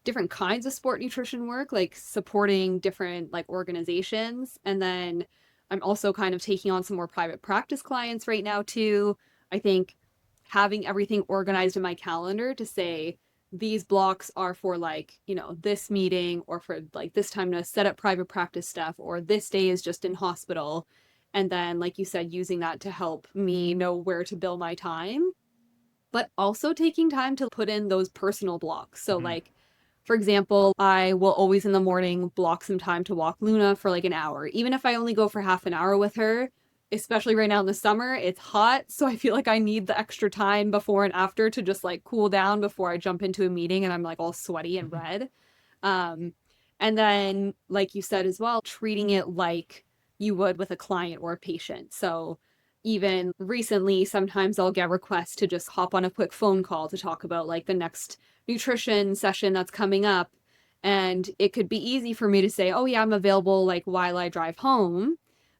different kinds of sport nutrition work, like supporting different like organizations. And then I'm also kind of taking on some more private practice clients right now too. I think having everything organized in my calendar to say these blocks are for like, this meeting or for like this time to set up private practice stuff or this day is just in hospital. And then, like you said, using that to help me know where to bill my time, but also taking time to put in those personal blocks. So, Mm-hmm. like, for example, I will always in the morning block some time to walk Luna for like an hour, even if I only go for half an hour with her. Especially right now in the summer, it's hot. So I feel like I need the extra time before and after to just like cool down before I jump into a meeting and I'm like all sweaty and red. Um, and then, like you said as well, treating it like you would with a client or a patient. So, even recently, sometimes I'll get requests to just hop on a quick phone call to talk about like the next nutrition session that's coming up. And it could be easy for me to say, oh, yeah, I'm available like while I drive home.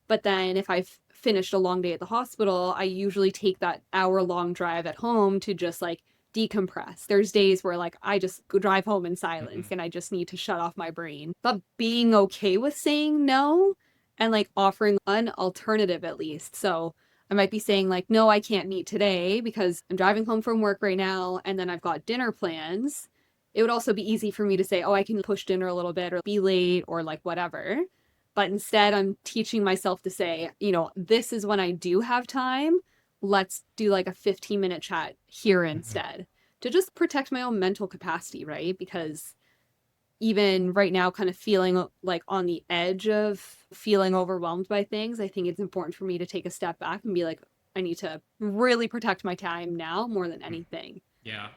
But then if I've finished a long day at the hospital, I usually take that hour-long drive at home to just like decompress. There's days where like I just go drive home in silence Mhm. and I just need to shut off my brain. But being okay with saying no and like offering an alternative at least. So I might be saying like, no, I can't meet today because I'm driving home from work right now and then I've got dinner plans. It would also be easy for me to say, oh, I can push dinner a little bit or be late or like whatever. But instead, I'm teaching myself to say, this is when I do have time. Let's do like a 15-minute chat here Mhm. instead to just protect my own mental capacity, right? Because even right now, kind of feeling like on the edge of feeling overwhelmed by things, I think it's important for me to take a step back and be like, I need to really protect my time now more than Mhm. anything. Yeah,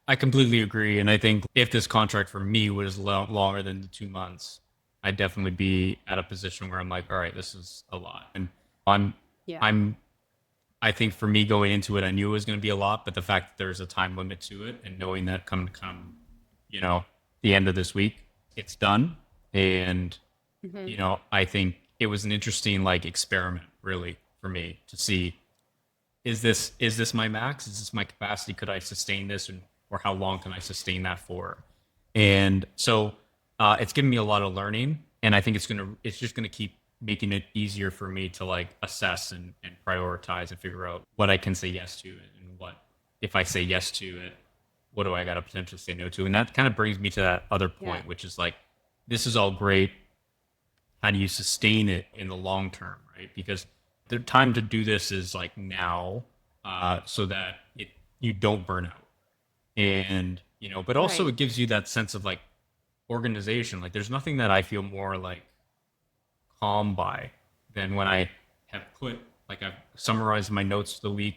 I completely agree, and I think if this contract for me was longer than the 2 months, I'd definitely be at a position where I'm like, all right, this is a lot, and I'm Yeah. I'm I think for me going into it, I knew it was going to be a lot, but the fact that there's a time limit to it, and knowing that come, you know, the end of this week, it's done, and Hmm. I think it was an interesting like experiment, really, for me to see is this my max? Is this my capacity? Could I sustain this, and or how long can I sustain that for? And so it's given me a lot of learning, and I think it's just gonna keep making it easier for me to like assess and prioritize and figure out what I can say yes to and what if I say yes to it, what do I got to potentially say no to? And that kind of brings me to that other Yeah. point, which is like this is all great. How do you sustain it in the long term, right? Because the time to do this is like now, so that you don't burn out, and but also Right. it gives you that sense of like organization. Like there's nothing that I feel more like calm by than when I have put like I've summarized my notes for the week.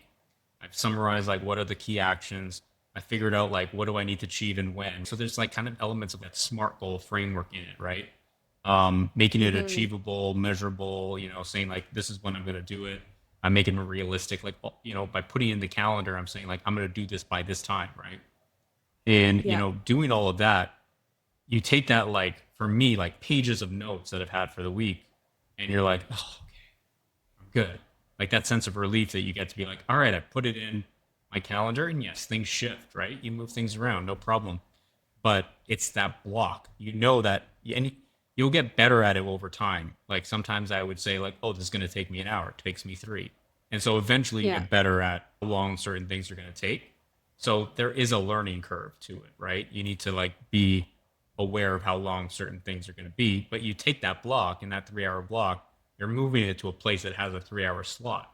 I've summarized like what are the key actions. I figured out like what do I need to achieve and when. So there's like kind of elements of that SMART goal framework in it, right? Making it Hmm. achievable, measurable, saying like this is when I'm going to do it. I'm making it realistic, like by putting in the calendar, I'm saying like I'm going to do this by this time, right? And Yeah. doing all of that, you take that like for me like pages of notes that I've had for the week, and you're like, oh, I'm good. Like that sense of relief that you get to be like, all right, I put it in my calendar, and yes, things shift, right? You move things around, no problem, but it's that block. You know that, and you'll get better at it over time. Like sometimes I would say like, oh, this is going to take me an hour. It takes me 3. And so eventually you Yeah. get better at how long certain things are going to take. So there is a learning curve to it, right? You need to like be aware of how long certain things are going to be, but you take that block and that 3-hour block, you're moving it to a place that has a 3-hour slot.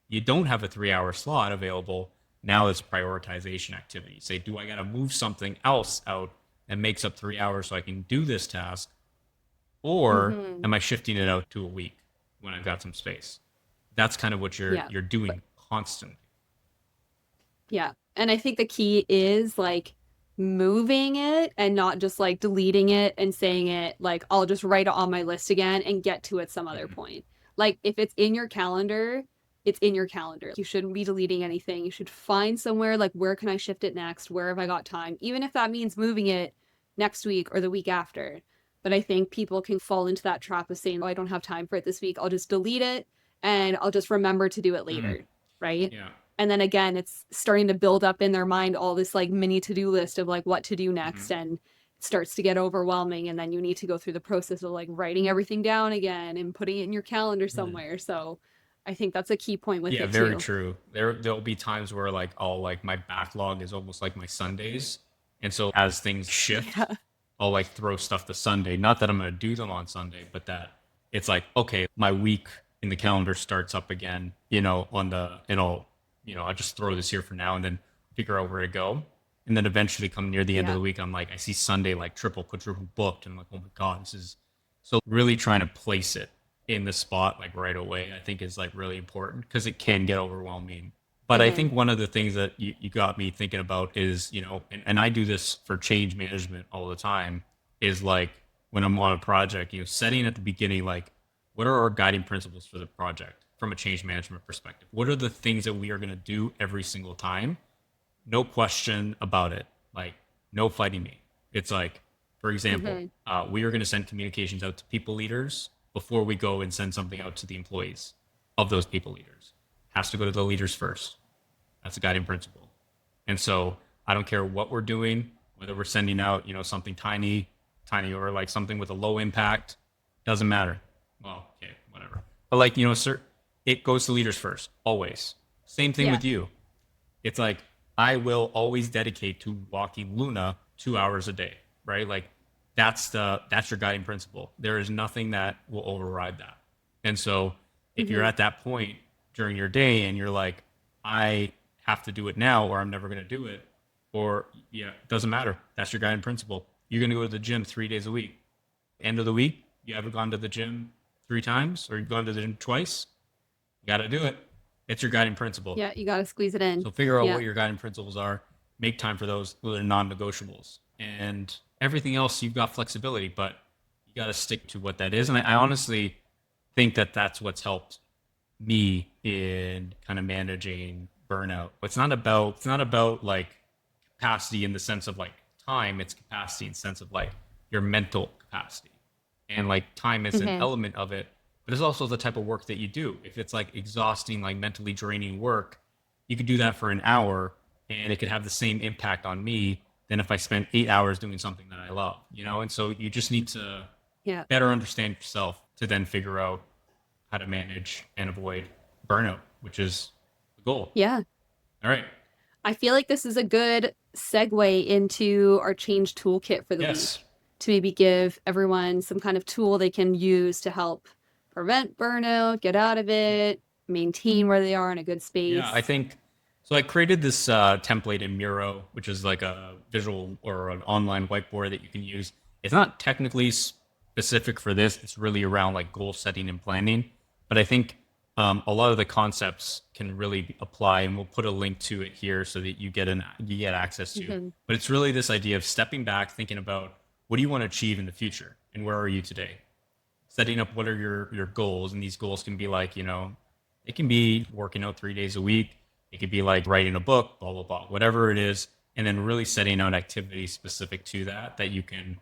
You don't have a 3-hour slot available. Now it's prioritization activity. Say, do I got to move something else out that makes up 3 hours so I can do this task? Or Hmm. am I shifting it out to a week when I've got some space? That's kind of what you're Yeah. you're doing constantly. Yeah. And I think the key is like moving it and not just like deleting it and saying it like I'll just write it on my list again and get to it some other Mhm. point. Like if it's in your calendar, it's in your calendar. You shouldn't be deleting anything. You should find somewhere like where can I shift it next? Where have I got time? Even if that means moving it next week or the week after. But I think people can fall into that trap of saying, "Oh, I don't have time for it this week. I'll just delete it and I'll just remember to do it Mhm. later." Right? Yeah. And then again, it's starting to build up in their mind all this like mini to-do list of like what to do next, Mhm. and it starts to get overwhelming, and then you need to go through the process of like writing everything down again and putting it in your calendar Mhm. somewhere. So I think that's a key point with Yeah, it very too. true. There'll be times where like I'll like my backlog is almost like my Sundays. And so as things shift, Yeah. I'll like throw stuff to Sunday. Not that I'm gonna do them on Sunday, but that it's like, okay, my week in the calendar starts up again, on the and I'll just throw this here for now and then figure out where to go. And then eventually come near the end of Yeah. the week, I'm like, I see Sunday like triple, quadruple booked, and I'm like, oh my God, this is so really trying to place it in the spot like right away, I think is like really important because it can get overwhelming. But I Hmm. think one of the things that you got me thinking about is, and I do this for change management all the time, is like when I'm on a project, setting at the beginning, like, what are our guiding principles for the project from a change management perspective? What are the things that we are going to do every single time? No question about it. Like, no fighting me. It's like, For example, Mm-hmm. we are going to send communications out to people leaders before we go and send something out to the employees of those people leaders. Has to go to the leaders first. That's a guiding principle. And so I don't care what we're doing, whether we're sending out, something tiny, or like something with a low impact, doesn't matter. Well, okay, whatever. But like, sir, it goes to leaders first, always. Same thing Yeah. with you. It's like I will always dedicate to walking Luna 2 hours a day, right? Like that's your guiding principle. There is nothing that will override that. And so if you're Mm-hmm. at that point during your day and you're like, I have to do it now or I'm never going to do it, or yeah, it doesn't matter. That's your guiding principle. You're going to go to the gym 3 days a week. End of the week, you haven't gone to the gym 3 times or you've gone to the gym twice, you got to do it. It's your guiding principle. Yeah, you got to squeeze it in. So figure out Yeah. what your guiding principles are, make time for those that are non-negotiables, and everything else you've got flexibility, but you got to stick to what that is. And I honestly think that that's what's helped me in kind of managing burnout. It's not about like capacity in the sense of like time. It's capacity in the sense of like your mental capacity, and like time is an Mm-hmm. element of it, but it's also the type of work that you do. If it's like exhausting, like mentally draining work, you could do that for an hour and it could have the same impact on me than if I spent 8 hours doing something that I love. And so you just need to Yeah. better understand yourself to then figure out how to manage and avoid burnout, which is the goal. Yeah. All right. I feel like this is a good segue into our change toolkit for the Yes. week to maybe give everyone some kind of tool they can use to help prevent burnout, get out of it, maintain where they are in a good Yeah, I space. think so. I created this template in Miro, which is like a visual or an online whiteboard that you can use. It's not technically specific for this. It's really around like goal setting and planning. But I think a lot of the concepts can really apply, and we'll put a link to it here so that you get access to. Mhm. But it's really this idea of stepping back, thinking about what do you want to achieve in the future, and where are you today? Setting up what are your goals, and these goals can be like it can be working out 3 days a week. It could be like writing a book, blah blah blah, whatever it is, and then really setting out activities specific to that you can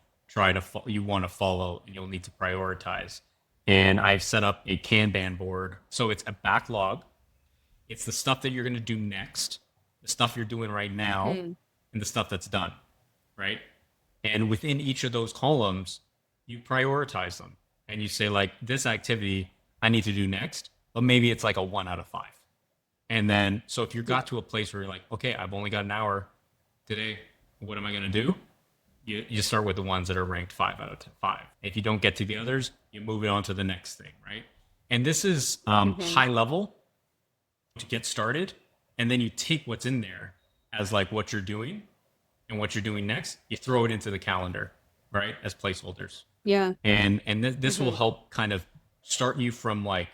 you want to follow and you'll need to prioritize. And I've set up a Kanban board, so it's a backlog. It's the stuff that you're going to do next, the stuff you're doing right now, Mhm. and the stuff that's done, right? And within each of those columns, you prioritize them and you say, like, this activity I need to do next, but maybe it's like a 1 out of 5. And then, so if you Yeah. got to a place where you're like, okay, I've only got an hour today, what am I going to do? You start with the ones that are ranked 5 out of 5. If you don't get to the others, you move it on to the next thing, right? And this is Mhm. high level to get started. And then you take what's in there as like what you're doing and what you're doing next, you throw it into the calendar, right, as placeholders. Yeah. And this will Mhm. help kind of start you from like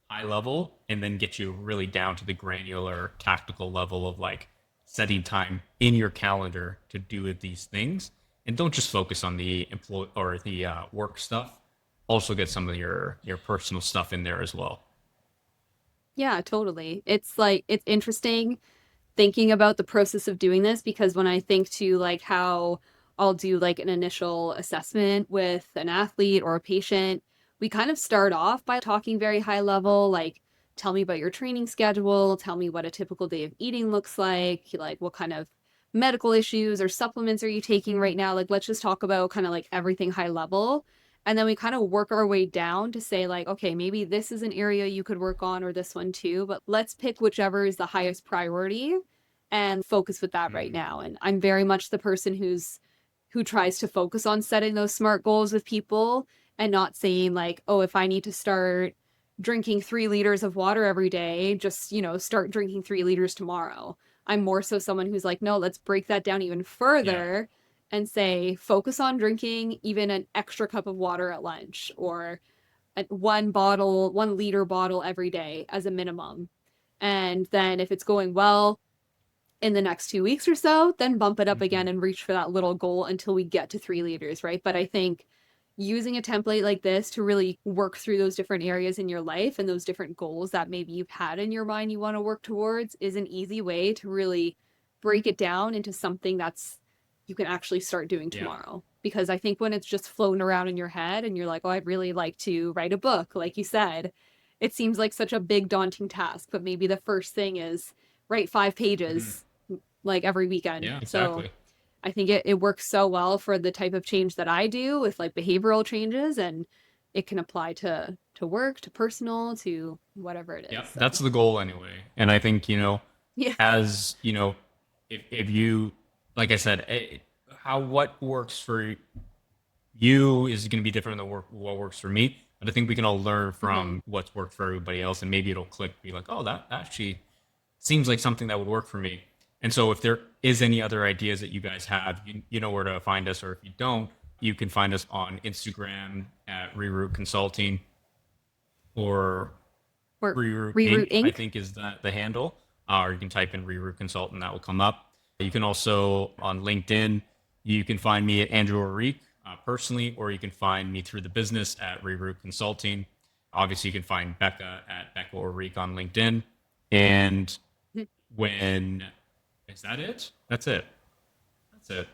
high level and then get you really down to the granular tactical level of like setting time in your calendar to do these things. And don't just focus on the employee or the work stuff. Also get some of your personal stuff in there as well. Yeah, totally. It's like it's interesting thinking about the process of doing this because when I think to like how I'll do like an initial assessment with an athlete or a patient, we kind of start off by talking very high level, like tell me about your training schedule, tell me what a typical day of eating looks like what kind of medical issues or supplements are you taking right now? Like let's just talk about kind of like everything high level. And then we kind of work our way down to say, like, okay, maybe this is an area you could work on or this one too, but let's pick whichever is the highest priority and focus with that right Mm-hmm. now. And I'm very much the person who tries to focus on setting those smart goals with people and not saying like, oh, if I need to start drinking 3 liters of water every day, just, start drinking 3 liters tomorrow. I'm more so someone who's like, no, let's break that down even Yeah. further and say, focus on drinking even an extra cup of water at lunch or 1 liter bottle every day as a minimum. And then if it's going well, in the next 2 weeks or so, then bump it up again Mm-hmm. and reach for that little goal until we get to 3 liters, right? But I think using a template like this to really work through those different areas in your life and those different goals that maybe you've had in your mind you want to work towards is an easy way to really break it down into something that's you can actually start doing Yeah. tomorrow. because I think when it's just floating around in your head and you're like, oh, I'd really like to write a book, like you said, it seems like such a big daunting task. But maybe the first thing is write 5 pages like every weekend. Yeah, So exactly. I think it works so well for the type of change that I do with like behavioral changes, and it can apply to work, to personal, to whatever it Yeah, is. So that's the goal anyway. And I think, yeah. as, if you, like I said, how what works for you is going to be different than what works for me. But I think we can all learn Mm-hmm. from what's worked for everybody else, and maybe it'll click, be like, oh, that actually seems like something that would work for me. And so, if there is any other ideas that you guys have, you know where to find us, or if you don't, you can find us on Instagram at Reroute Consulting or Or Reroute Reroute Inc. I Inc. think is the handle, or you can type in Reroute Consultant, that will come up. You can also on LinkedIn, you can find me at Andrew Orique personally, or you can find me through the business at Reroute Consulting. Obviously, you can find Becca at Becca Orique on LinkedIn. And when is that it? That's it. That's it.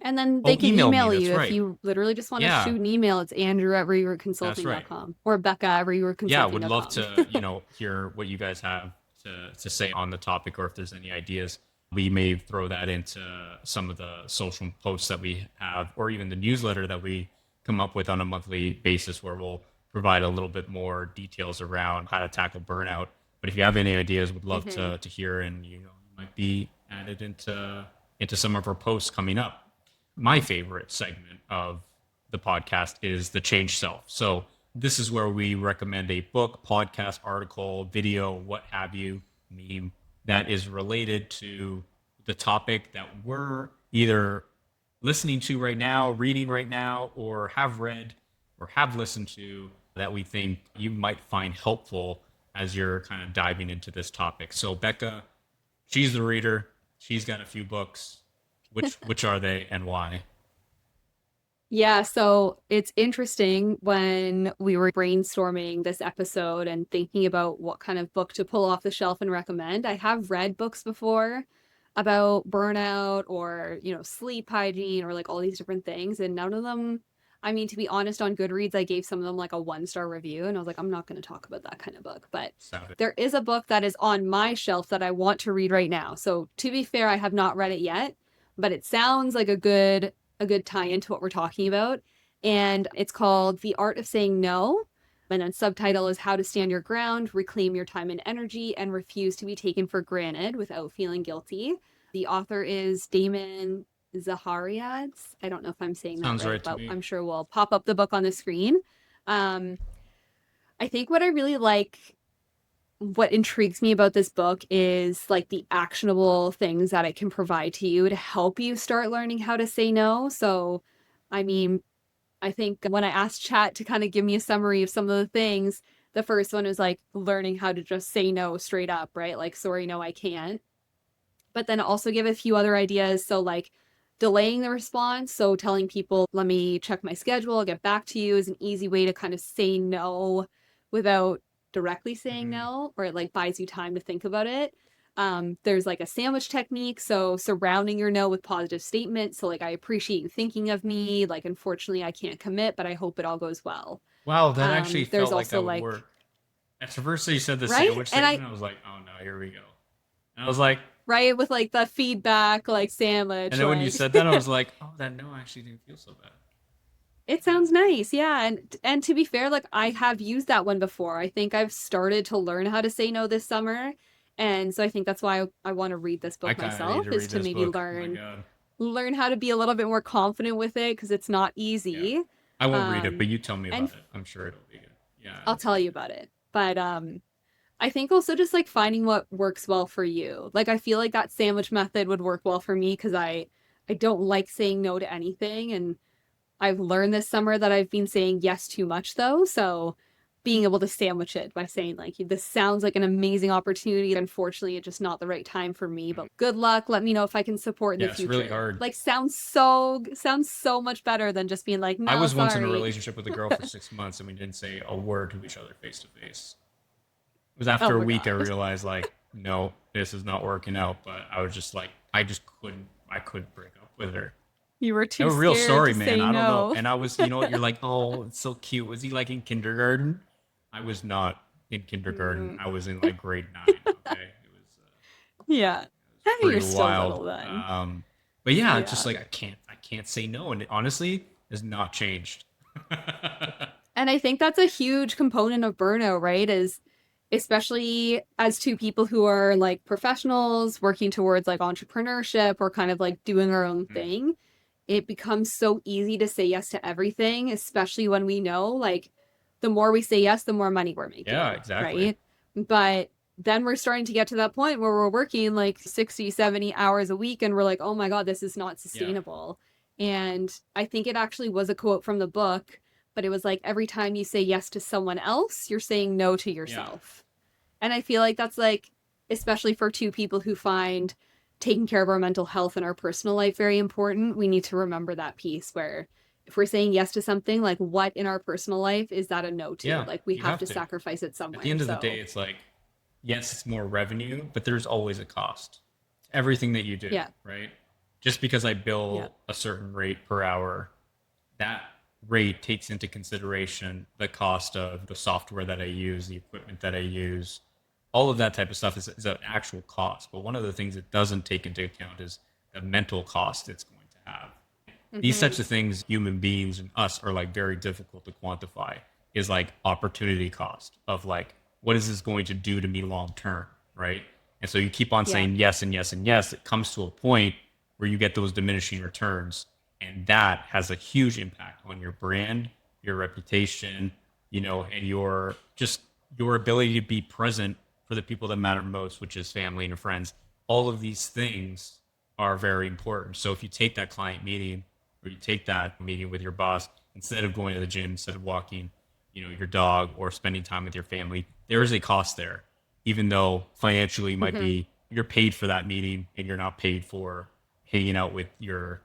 And then they Oh, can email me. email That's you if right. you literally just want to Yeah, shoot an email. It's Andrew at that's right. rerouteconsulting.com or Becca at Yeah, would love rerouteconsulting.com. to, hear what you guys have to say on the topic, or if there's any ideas. We may throw that into some of the social posts that we have, or even the newsletter that we come up with on a monthly basis, where we'll provide a little bit more details around how to tackle burnout. But if you have any ideas, would love Mm-hmm. to hear, and you might be added into some of our posts coming up. My favorite segment of the podcast is the change self. So this is where we recommend a book, podcast, article, video, what have you, meme that is related to the topic that we're either listening to right now, reading right now, or have read or have listened to, that we think you might find helpful as you're kind of diving into this topic. So Becca, she's the reader. She's got a few books. Which are they and why? Yeah, so it's interesting when we were brainstorming this episode and thinking about what kind of book to pull off the shelf and recommend. I have read books before about burnout or, sleep hygiene or like all these different things. And none of them, I mean, to be honest, on Goodreads, I gave some of them like a 1-star review. And I was like, I'm not going to talk about that kind of book. But Savage. there is a book that is on my shelf that I want to read right now. So to be fair, I have not read it yet, but it sounds like a good tie into what we're talking about. And it's called The Art of Saying No. And then subtitle is How to Stand Your Ground, Reclaim Your Time and Energy, and Refuse to be Taken for Granted Without Feeling Guilty. The author is Damon Zahariadze. I don't know if I'm saying that Sounds right, right to but me. I'm sure we'll pop up the book on the screen. Um, I think what I really like, what intrigues me about this book is like the actionable things that it can provide to you to help you start learning how to say no. So, I mean, I think when I asked Chat to kind of give me a summary of some of the things, the first one was like learning how to just say no straight up, right? Like, sorry, no, I can't. But then also give a few other ideas. So, like, delaying the response. So, telling people, let me check my schedule, I'll get back to you is an easy way to kind of say no without directly saying Mm-hmm. no, or it like buys you time to think about it. There's like a sandwich technique. So, surrounding your no with positive statements. So, like, I appreciate you thinking of me. Like, unfortunately, I can't commit, but I hope it all goes well. Wow, that actually There's felt like also that would like, work. At first, you said the right? sandwich And I, statement. I was like, oh no, here we go. And I was like, right, with like the feedback, like and sandwich, then when you like, said that, I was like, oh, that no actually didn't feel so bad. it sounds nice. Yeah, and to be fair, like I have used that one before. I think I've started to learn how to say no this summer. And so I think that's why I want to read this I book kind of need myself to is read to this maybe book. My learn God. learn how to be a little bit more confident with it because it's not Yeah. easy. I won't read it, but Um you tell me and about it. I'm sure it'll be good. Yeah. I'll tell you about it. But I think also just like finding what works well for you. Like I feel like that sandwich method would work well for me because I don't like saying no to anything, and I've learned this summer that I've been saying yes too much though. So being able to sandwich it by saying like this sounds like an amazing opportunity. Unfortunately, it's just not the right time for me, Mhm. but good luck. Let me know if I can support in the Yeah, it's really future. hard. Like sounds so much better than just being like, I no, was once in a sorry. relationship with a girl for 6 months, and we didn't say a word to each other face to face. It was Oh after a my week I god. realized, like, no, this is not working out. But I was just like, I just couldn't. I couldn't break up with her. You were No, too real scared story, to man. say I don't know. no. And I was, you know what? You're like, oh, it's so cute. Was he like in kindergarten? I was not in kindergarten. Mm, I was in like grade 9. Okay, yeah. it was I mean, you're pretty still wild. little then. But yeah, it's just Yeah. like I can't say no, and it honestly has not changed. And I think that's a huge component of burnout, right? Is especially as two people who are like professionals working towards like entrepreneurship or kind of like doing our own Mm, thing, it becomes so easy to say yes to everything, especially when we know like the more we say yes, the more money we're yeah, making, exactly. right? But then we're starting to get to that point where we're working like 60, 70 hours a week and we're like, oh my God, this is not Yeah, sustainable. And I think it actually was a quote from the book, but it was like every time you say yes to someone else, you're saying no to yeah, yourself. And I feel like that's like, especially for two people who find taking care of our mental health and our personal life very important, we need to remember that piece where if we're saying yes to something, like what in our personal life is that a no to? yeah. Like we You have have to to. sacrifice it At the somewhere. end of the day, So, it's like, yes, it's more revenue, but there's always a cost. Everything that you do, yeah. right? Just because I Yeah. bill a certain rate per hour, that rate takes into consideration the cost of the software that I use, the equipment that I use, all of that type of stuff is an actual cost. But one of the things it doesn't take into account is the mental cost it's going to have. These Mm-hmm. types of things, human beings and us are like very difficult to quantify. Is like opportunity cost of like, what is this going to do to me long term, right? And so you keep on Yeah. saying yes and yes and yes. It comes to a point where you get those diminishing returns, and that has a huge impact on your brand, your reputation, you know, and your just your ability to be present for the people that matter most, which is family and friends. All of these things are very important. So if you take that client meeting or you take that meeting with your boss, instead of going to the gym, instead of walking, you know, your dog or spending time with your family, there is a cost there. Even though financially it might Mm-hmm. be you're paid for that meeting and you're not paid for hanging out with your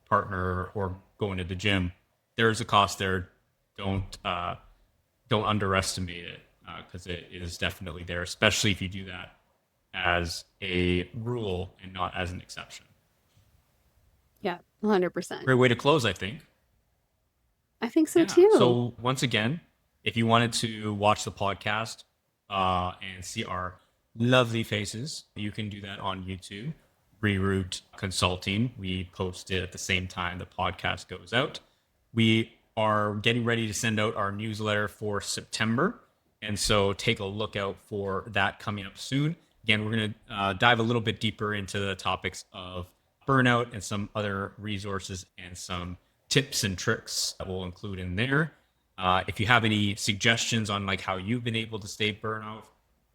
partner or going to the gym. There is a cost there. Don't uh, don't underestimate it because it is definitely there, especially if you do that as a rule and not as an exception. Yeah. 100%. Great way to close, I think. I think so Yeah. too. So once again, if you wanted to watch the podcast and see our lovely faces, you can do that on YouTube. Reroute Consulting. We post it at the same time the podcast goes out. We are getting ready to send out our newsletter for September. And so take a look out for that coming up soon. Again, we're going to dive a little bit deeper into the topics of burnout and some other resources and some tips and tricks that we'll include in there. If you have any suggestions on like how you've been able to stay burnout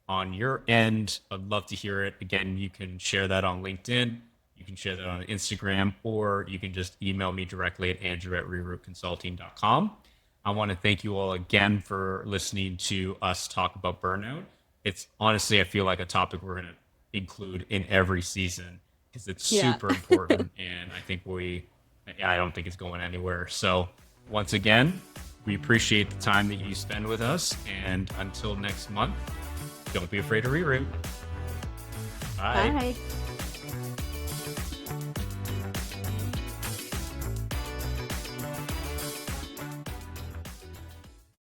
on your end, I'd love to hear it. Again, you can share that on LinkedIn, you can share that on Instagram, or you can just email me directly at andrew@rerouteconsulting.com. I want to thank you all again for listening to us talk about burnout. It's honestly, I feel like a topic we're going to include in every season because it's Yeah. super important. And I don't think it's going anywhere. So once again, we appreciate the time that you spend with us. And until next month, don't be afraid to reroute. Bye. Bye.